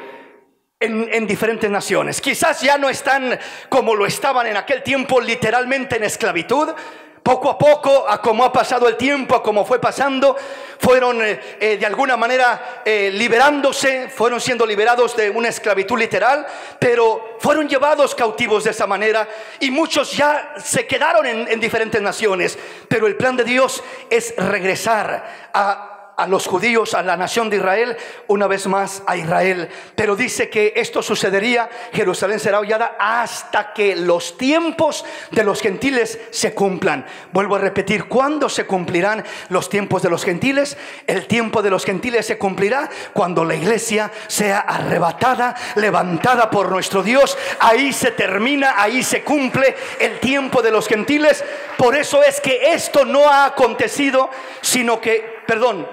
en diferentes naciones. Quizás ya no están como lo estaban en aquel tiempo, literalmente en esclavitud. Poco a poco, a como ha pasado el tiempo, a como fue pasando, fueron de alguna manera liberándose, fueron siendo liberados de una esclavitud literal, pero fueron llevados cautivos de esa manera, y muchos ya se quedaron en diferentes naciones. Pero el plan de Dios es regresar a los judíos, a la nación de Israel, una vez más a Israel. Pero dice que esto sucedería, Jerusalén será hollada hasta que los tiempos de los gentiles se cumplan. Vuelvo a repetir, ¿cuándo se cumplirán los tiempos de los gentiles? El tiempo de los gentiles se cumplirá cuando la iglesia sea arrebatada, levantada por nuestro Dios. Ahí se termina, ahí se cumple el tiempo de los gentiles. Por eso es que esto no ha acontecido, sino que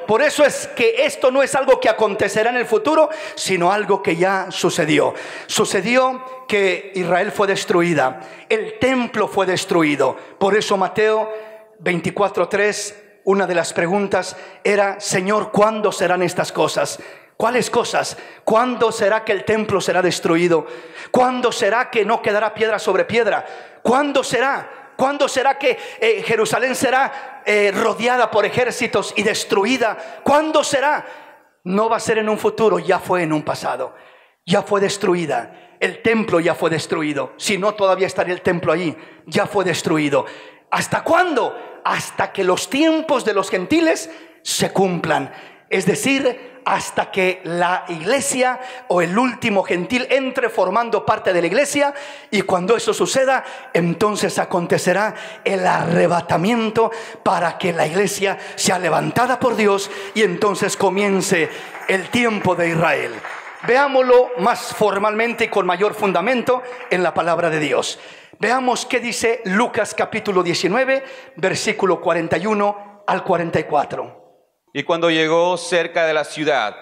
por eso es que esto no es algo que acontecerá en el futuro, sino algo que ya sucedió. Sucedió que Israel fue destruida, el templo fue destruido. Por eso Mateo 24:3, una de las preguntas era: Señor, ¿cuándo serán estas cosas? ¿Cuáles cosas? ¿Cuándo será que el templo será destruido? ¿Cuándo será que no quedará piedra sobre piedra? ¿Cuándo será? ¿Cuándo será que Jerusalén será rodeada por ejércitos y destruida? ¿Cuándo será? No va a ser en un futuro, ya fue en un pasado. Ya fue destruida. El templo ya fue destruido. Si no, todavía estaría el templo ahí. Ya fue destruido. ¿Hasta cuándo? Hasta que los tiempos de los gentiles se cumplan. Es decir, hasta que la iglesia o el último gentil entre formando parte de la iglesia. Y cuando eso suceda, entonces acontecerá el arrebatamiento para que la iglesia sea levantada por Dios, y entonces comience el tiempo de Israel. Veámoslo más formalmente y con mayor fundamento en la palabra de Dios. Veamos qué dice Lucas capítulo 19, versículo 41 al 44. Y cuando llegó cerca de la ciudad,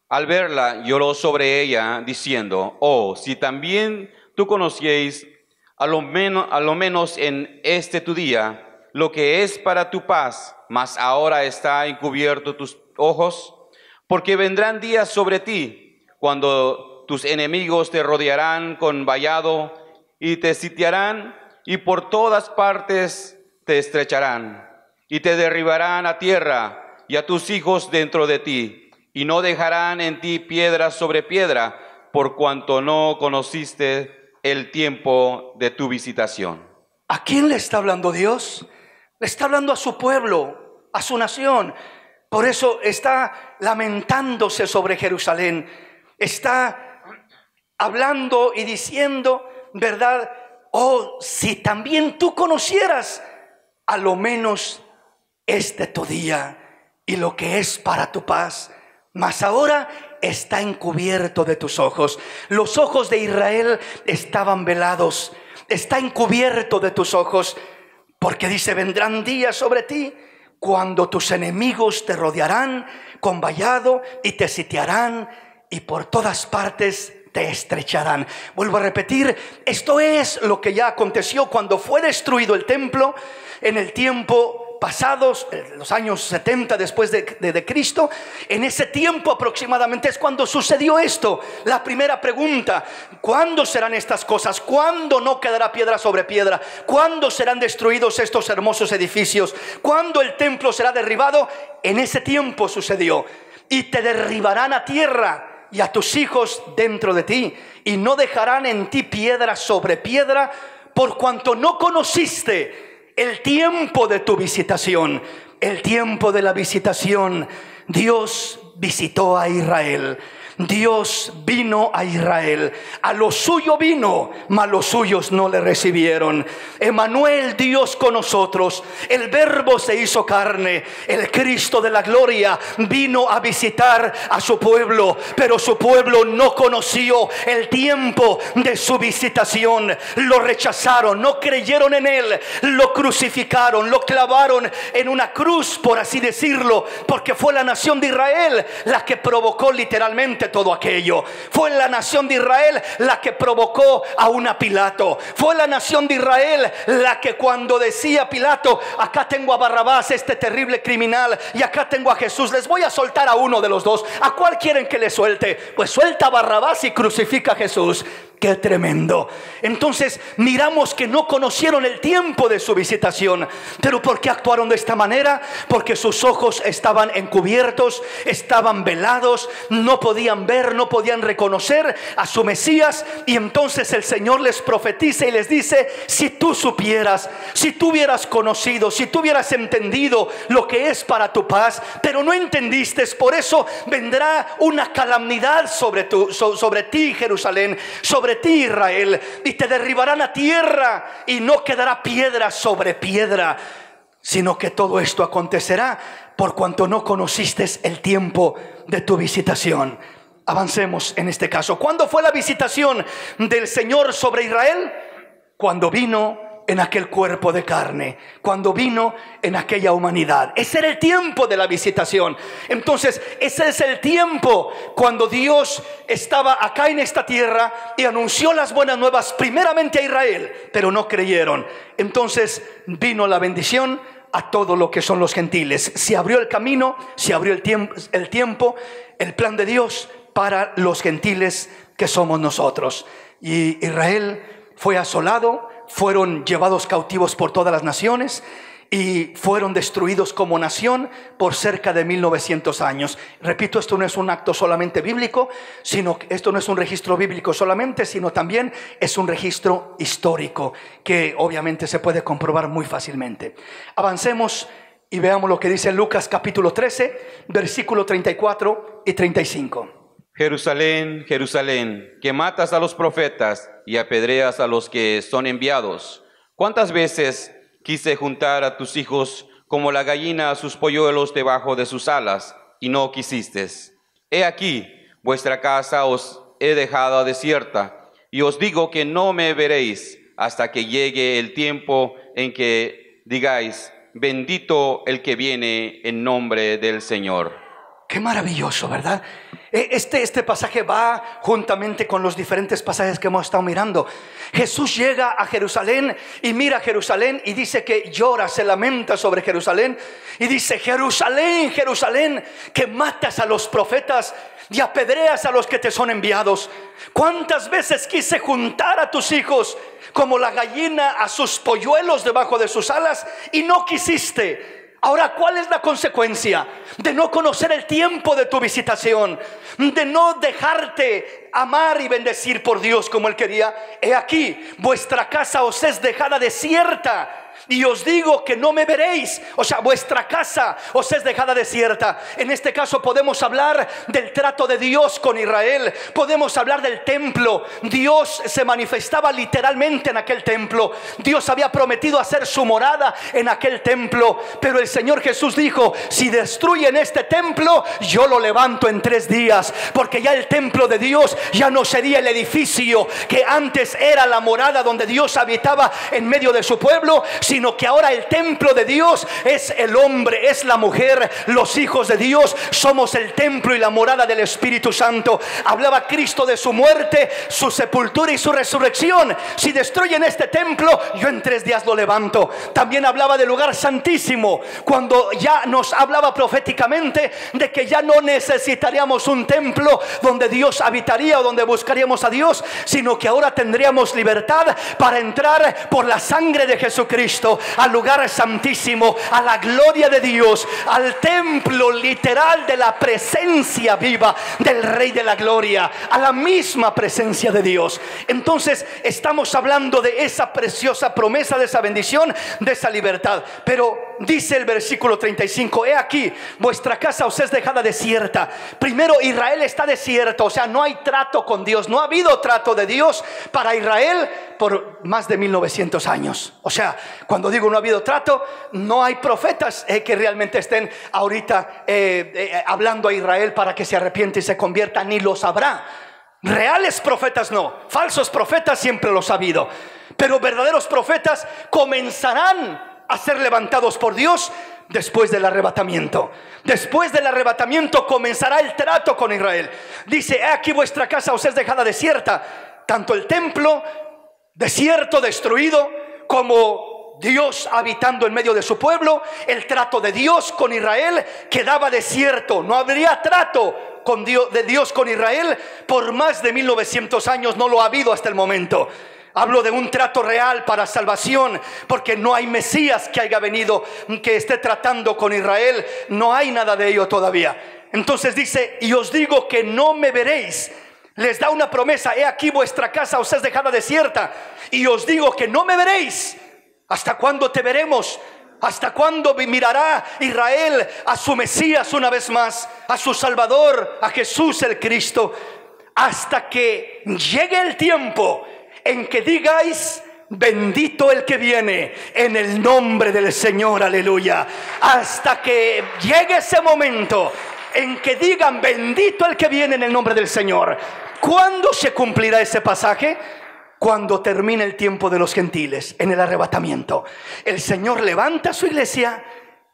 Al verla, lloró sobre ella, diciendo, oh, si también tú conocierais, a lo menos en este tu día, lo que es para tu paz, mas ahora está encubierto tus ojos, porque vendrán días sobre ti, cuando tus enemigos te rodearán con vallado y te sitiarán, y por todas partes te estrecharán, y te derribarán a tierra, y a tus hijos dentro de ti, y no dejarán en ti piedra sobre piedra, por cuanto no conociste el tiempo de tu visitación. ¿A quién le está hablando Dios? Le está hablando a su pueblo, a su nación. Por eso está lamentándose sobre Jerusalén. Está hablando y diciendo, ¿verdad? Oh, si también tú conocieras a lo menos este tu día y lo que es para tu paz, mas ahora está encubierto de tus ojos. Los ojos de Israel estaban velados, está encubierto de tus ojos, porque dice, vendrán días sobre ti cuando tus enemigos te rodearán con vallado y te sitiarán, y por todas partes te estrecharán. Vuelvo a repetir, esto es lo que ya aconteció cuando fue destruido el templo en el tiempo pasados, los años 70 después de Cristo. En ese tiempo aproximadamente es cuando sucedió esto. La primera pregunta, ¿cuándo serán estas cosas? ¿Cuándo no quedará piedra sobre piedra? ¿Cuándo serán destruidos estos hermosos edificios? ¿Cuándo el templo será derribado? En ese tiempo sucedió. Y te derribarán a tierra y a tus hijos dentro de ti, y no dejarán en ti piedra sobre piedra, por cuanto no conociste el tiempo de tu visitación. El tiempo de la visitación. Dios visitó a Israel. Dios vino a Israel. A lo suyo vino, mas los suyos no le recibieron. Emmanuel, Dios con nosotros. El Verbo se hizo carne. El Cristo de la gloria vino a visitar a su pueblo, pero su pueblo no conoció el tiempo de su visitación. Lo rechazaron, no creyeron en él, lo crucificaron, lo clavaron en una cruz, por así decirlo, porque fue la nación de Israel la que provocó literalmente todo aquello. Fue la nación de Israel la que provocó a una Pilato. Fue la nación de Israel la que, cuando decía Pilato, acá tengo a Barrabás, este terrible criminal, y acá tengo a Jesús, les voy a soltar a uno de los dos, ¿a cuál quieren que le suelte? Pues suelta a Barrabás y crucifica a Jesús. ¡Qué tremendo! Entonces miramos que no conocieron el tiempo de su visitación. ¿Pero por qué actuaron de esta manera? Porque sus ojos estaban encubiertos, estaban velados, no podían ver, no podían reconocer a su Mesías. Y entonces el Señor les profetiza y les dice, si tú supieras, si tú hubieras conocido, si tú hubieras entendido lo que es para tu paz, pero no entendiste, por eso vendrá una calamidad sobre ti, Jerusalén, sobre ti, Israel, y te derribarán a tierra, y no quedará piedra sobre piedra, sino que todo esto acontecerá por cuanto no conociste el tiempo de tu visitación. Avancemos en este caso. ¿Cuándo fue la visitación del Señor sobre Israel? Cuando vino en aquel cuerpo de carne, cuando vino en aquella humanidad. Ese era el tiempo de la visitación. Entonces ese es el tiempo cuando Dios estaba acá en esta tierra y anunció las buenas nuevas primeramente a Israel, pero no creyeron. Entonces vino la bendición a todo lo que son los gentiles. Se abrió el camino, se abrió el tiempo, el plan de Dios para los gentiles que somos nosotros. Y Israel fue asolado, fueron llevados cautivos por todas las naciones y fueron destruidos como nación por cerca de 1900 años. Repito, esto no es un acto solamente bíblico, sino que esto no es un registro bíblico solamente, sino también es un registro histórico que obviamente se puede comprobar muy fácilmente. Avancemos y veamos lo que dice Lucas capítulo 13, versículo 34 y 35. Jerusalén, Jerusalén, que matas a los profetas y apedreas a los que son enviados. ¿Cuántas veces quise juntar a tus hijos como la gallina a sus polluelos debajo de sus alas, y no quisiste? He aquí, vuestra casa os he dejado desierta, y os digo que no me veréis hasta que llegue el tiempo en que digáis, bendito el que viene en nombre del Señor. Qué maravilloso, ¿verdad? Este pasaje va juntamente con los diferentes pasajes que hemos estado mirando. Jesús llega a Jerusalén y mira a Jerusalén y dice que llora, se lamenta sobre Jerusalén y dice: Jerusalén, Jerusalén, que matas a los profetas y apedreas a los que te son enviados. ¿Cuántas veces quise juntar a tus hijos como la gallina a sus polluelos debajo de sus alas y no quisiste? Ahora, ¿cuál es la consecuencia de no conocer el tiempo de tu visitación? De no dejarte amar y bendecir por Dios como Él quería. He aquí, vuestra casa os es dejada desierta. Y os digo que no me veréis. O sea, vuestra casa os es dejada desierta. En este caso podemos hablar del trato de Dios con Israel. Podemos hablar del templo. Dios se manifestaba literalmente en aquel templo. Dios había prometido hacer su morada en aquel templo. Pero el Señor Jesús dijo: si destruyen este templo, yo lo levanto en 3 días. Porque ya el templo de Dios ya no sería el edificio que antes era la morada donde Dios habitaba en medio de su pueblo, sino que ahora el templo de Dios es el hombre, es la mujer, los hijos de Dios. Somos el templo y la morada del Espíritu Santo. Hablaba Cristo de su muerte, su sepultura y su resurrección. Si destruyen este templo, yo en 3 días lo levanto. También hablaba del lugar santísimo, cuando ya nos hablaba proféticamente de que ya no necesitaríamos un templo donde Dios habitaría o donde buscaríamos a Dios, sino que ahora tendríamos libertad para entrar por la sangre de Jesucristo al lugar santísimo, a la gloria de Dios, al templo literal de la presencia viva del Rey de la Gloria, a la misma presencia de Dios. Entonces estamos hablando de esa preciosa promesa, de esa bendición, de esa libertad. Pero dice el versículo 35: he aquí, vuestra casa os es dejada desierta. Primero, Israel está desierto, o sea, no hay trato con Dios. No ha habido trato de Dios para Israel por más de 1900 años. O sea, cuando digo no ha habido trato, no hay profetas que realmente estén ahorita hablando a Israel para que se arrepiente y se convierta, ni los habrá. Reales profetas no, falsos profetas siempre los ha habido, pero verdaderos profetas comenzarán a ser levantados por Dios después del arrebatamiento. Después del arrebatamiento comenzará el trato con Israel. Dice: he aquí vuestra casa os es dejada desierta. Tanto el templo desierto, destruido, como Dios habitando en medio de su pueblo. El trato de Dios con Israel quedaba desierto. No habría trato de Dios con Israel por más de 1900 años. No lo ha habido hasta el momento. Hablo de un trato real para salvación, porque no hay Mesías que haya venido que esté tratando con Israel. No hay nada de ello todavía. Entonces dice: y os digo que no me veréis. Les da una promesa: he aquí vuestra casa os es dejada desierta. Y os digo que no me veréis. ¿Hasta cuándo te veremos? ¿Hasta cuándo mirará Israel a su Mesías una vez más, a su Salvador, a Jesús el Cristo? Hasta que llegue el tiempo en que digáis: bendito el que viene en el nombre del Señor, aleluya. Hasta que llegue ese momento en que digan: bendito el que viene en el nombre del Señor. ¿Cuándo se cumplirá ese pasaje? Cuando termine el tiempo de los gentiles, en el arrebatamiento. El Señor levanta a su iglesia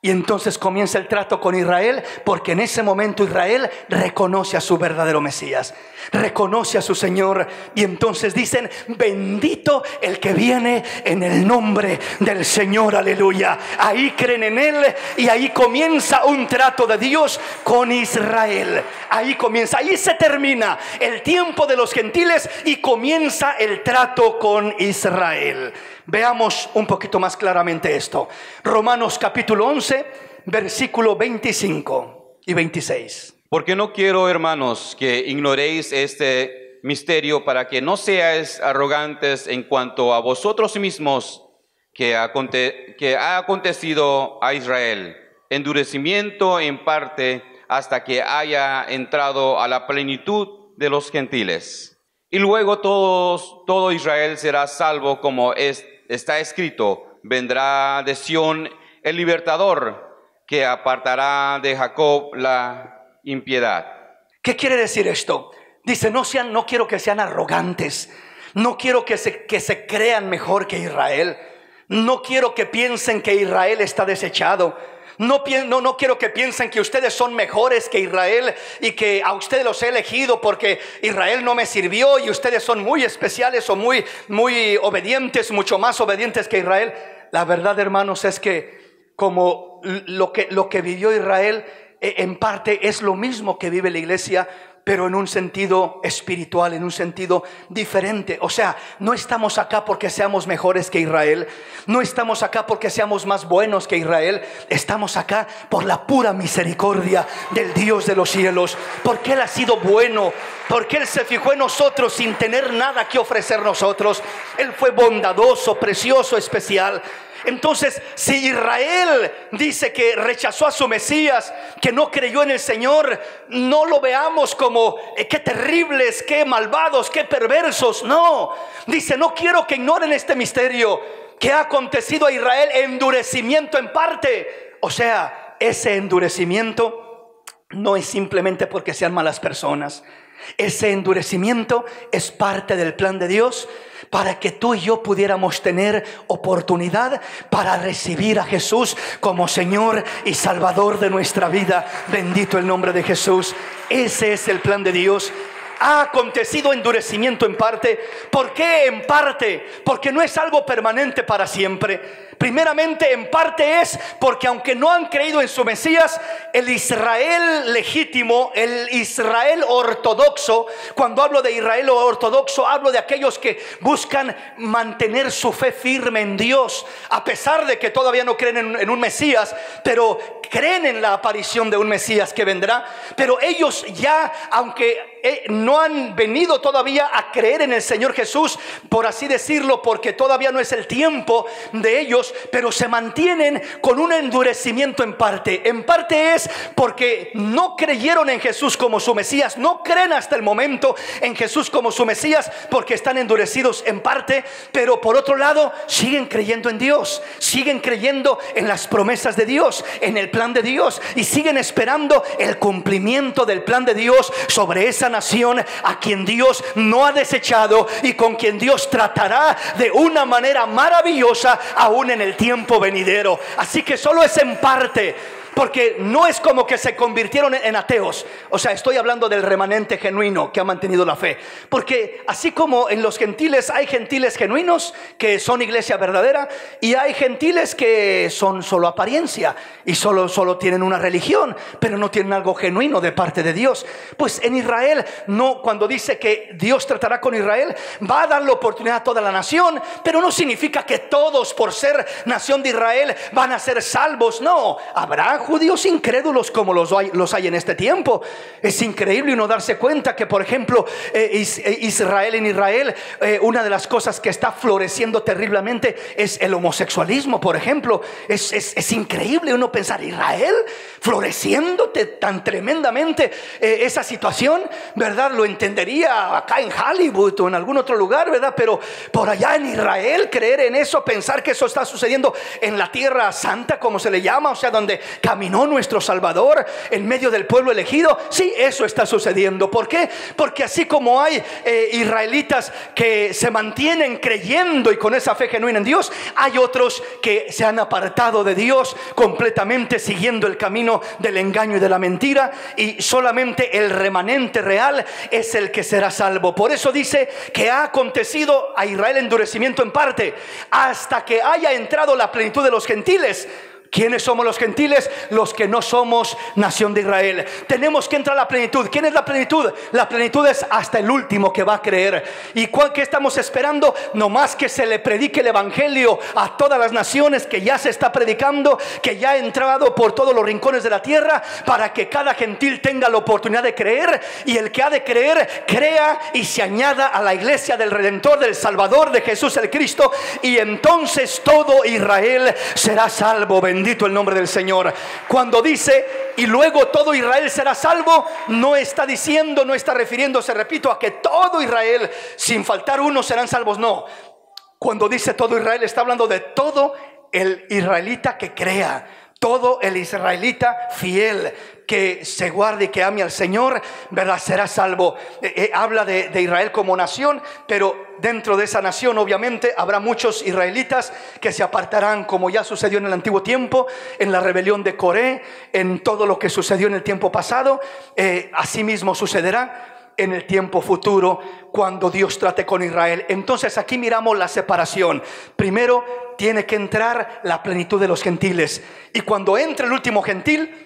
y entonces comienza el trato con Israel, porque en ese momento Israel reconoce a su verdadero Mesías, reconoce a su Señor. Y entonces dicen: bendito el que viene en el nombre del Señor, aleluya. Ahí creen en Él y ahí comienza un trato de Dios con Israel. Ahí comienza, ahí se termina el tiempo de los gentiles y comienza el trato con Israel. Veamos un poquito más claramente esto. Romanos capítulo 11, versículo 25 y 26. Porque no quiero, hermanos, que ignoréis este misterio, para que no seáis arrogantes en cuanto a vosotros mismos, que ha acontecido a Israel, endurecimiento en parte hasta que haya entrado a la plenitud de los gentiles. Y luego todo Israel será salvo, como está escrito: vendrá de Sión el libertador, que apartará de Jacob la impiedad. ¿Qué quiere decir esto? Dice: no quiero que sean arrogantes. No quiero que se crean mejor que Israel. No quiero que piensen que Israel está desechado. No quiero que piensen que ustedes son mejores que Israel y que a ustedes los he elegido porque Israel no me sirvió y ustedes son muy especiales o muy obedientes, mucho más obedientes que Israel. La verdad, hermanos, es que como lo que vivió Israel en parte es lo mismo que vive la iglesia, pero en un sentido espiritual, en un sentido diferente. O sea, no estamos acá porque seamos mejores que Israel, no estamos acá porque seamos más buenos que Israel, estamos acá por la pura misericordia del Dios de los cielos, porque Él ha sido bueno, porque Él se fijó en nosotros sin tener nada que ofrecer nosotros. Él fue bondadoso, precioso, especial. Entonces, si Israel dice que rechazó a su Mesías, que no creyó en el Señor, no lo veamos como qué terribles, qué malvados, qué perversos. No, dice, no quiero que ignoren este misterio que ha acontecido a Israel, endurecimiento en parte. O sea, ese endurecimiento no es simplemente porque sean malas personas. Ese endurecimiento es parte del plan de Dios para que tú y yo pudiéramos tener oportunidad para recibir a Jesús como Señor y Salvador de nuestra vida. Bendito el nombre de Jesús. Ese es el plan de Dios. Ha acontecido endurecimiento en parte. ¿Por qué en parte? Porque no es algo permanente para siempre. Primeramente, en parte es porque aunque no han creído en su Mesías, el Israel legítimo, el Israel ortodoxo, cuando hablo de Israel ortodoxo, hablo de aquellos que buscan mantener su fe firme en Dios, a pesar de que todavía no creen en un Mesías, pero creen en la aparición de un Mesías que vendrá. Pero ellos ya, aunque no han venido todavía a creer en el Señor Jesús, por así decirlo, porque todavía no es el tiempo de ellos, pero se mantienen con un endurecimiento en parte. En parte es porque no creyeron en Jesús como su Mesías, no creen hasta el momento en Jesús como su Mesías, porque están endurecidos en parte. Pero por otro lado, siguen creyendo en Dios, siguen creyendo en las promesas de Dios, en el plan de Dios, y siguen esperando el cumplimiento del plan de Dios sobre esa nación a quien Dios no ha desechado y con quien Dios tratará de una manera maravillosa aún en el tiempo venidero. Así que solo es en parte, porque no es como que se convirtieron en ateos. O sea, estoy hablando del remanente genuino que ha mantenido la fe. Porque así como en los gentiles hay gentiles genuinos que son iglesia verdadera, y hay gentiles que son solo apariencia y solo tienen una religión, pero no tienen algo genuino de parte de Dios. Pues en Israel, no, cuando dice que Dios tratará con Israel, va a dar la oportunidad a toda la nación, pero no significa que todos, por ser nación de Israel, van a ser salvos. No, habrá judíos incrédulos como los hay en este tiempo. Es increíble uno darse cuenta que, por ejemplo, Israel, una de las cosas que está floreciendo terriblemente es el homosexualismo, por ejemplo. Es increíble uno pensar, Israel floreciendo tan tremendamente esa situación, ¿verdad? Lo entendería acá en Hollywood o en algún otro lugar, ¿verdad? Pero por allá en Israel, creer en eso, pensar que eso está sucediendo en la tierra santa, como se le llama, o sea, donde caminó nuestro Salvador en medio del pueblo elegido. Sí, eso está sucediendo. ¿Por qué? Porque así como hay israelitas que se mantienen creyendo y con esa fe genuina en Dios, hay otros que se han apartado de Dios completamente, siguiendo el camino del engaño y de la mentira, y solamente el remanente real es el que será salvo. Por eso dice que ha acontecido a Israel endurecimiento en parte, hasta que haya entrado la plenitud de los gentiles. ¿Quiénes somos los gentiles? Los que no somos nación de Israel. Tenemos que entrar a la plenitud. ¿Quién es la plenitud? La plenitud es hasta el último que va a creer. ¿Y qué estamos esperando? No más que se le predique el evangelio a todas las naciones, que ya se está predicando, que ya ha entrado por todos los rincones de la tierra, para que cada gentil tenga la oportunidad de creer, y el que ha de creer, crea y se añada a la iglesia del Redentor, del Salvador, de Jesús el Cristo, y entonces todo Israel será salvo. Bendito el nombre del Señor. Cuando dice y luego todo Israel será salvo, no está diciendo, no está refiriéndose, repito, a que todo Israel sin faltar uno serán salvos. No, cuando dice todo Israel está hablando de todo el israelita que crea, todo el israelita fiel que se guarde y que ame al Señor, ¿verdad? Será salvo. Habla de Israel como nación, pero dentro de esa nación obviamente habrá muchos israelitas que se apartarán, como ya sucedió en el antiguo tiempo, en la rebelión de Coré, en todo lo que sucedió en el tiempo pasado. Asimismo sucederá en el tiempo futuro cuando Dios trate con Israel. Entonces aquí miramos la separación. Primero tiene que entrar la plenitud de los gentiles, y cuando entre el último gentil,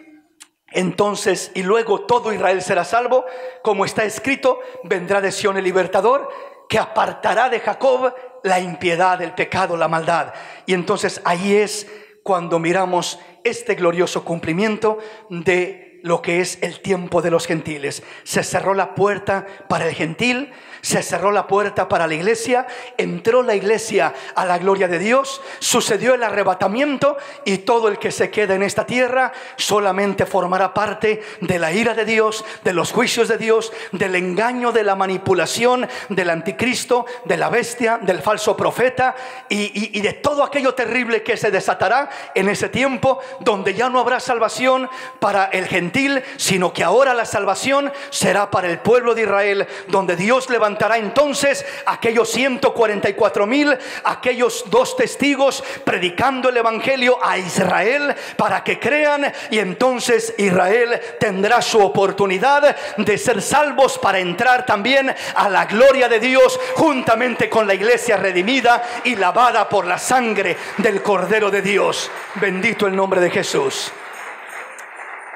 entonces, y luego todo Israel será salvo, como está escrito: vendrá de Sión el libertador, que apartará de Jacob la impiedad, el pecado, la maldad. Y entonces ahí es cuando miramos este glorioso cumplimiento de lo que es el tiempo de los gentiles. Se cerró la puerta para el gentil, se cerró la puerta para la iglesia, entró la iglesia a la gloria de Dios, sucedió el arrebatamiento, y todo el que se queda en esta tierra solamente formará parte de la ira de Dios, de los juicios de Dios, del engaño, de la manipulación del anticristo, de la bestia, del falso profeta, y de todo aquello terrible que se desatará en ese tiempo, donde ya no habrá salvación para el gentil, sino que ahora la salvación será para el pueblo de Israel, donde Dios levantará entonces aquellos 144,000, aquellos 2 testigos predicando el evangelio a Israel para que crean, y entonces Israel tendrá su oportunidad de ser salvos para entrar también a la gloria de Dios, juntamente con la iglesia redimida y lavada por la sangre del Cordero de Dios. Bendito el nombre de Jesús.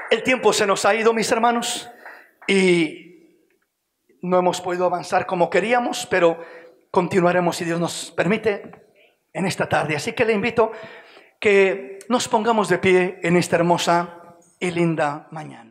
El tiempo se nos ha ido, mis hermanos, y no hemos podido avanzar como queríamos, pero continuaremos, si Dios nos permite, en esta tarde. Así que le invito que nos pongamos de pie en esta hermosa y linda mañana.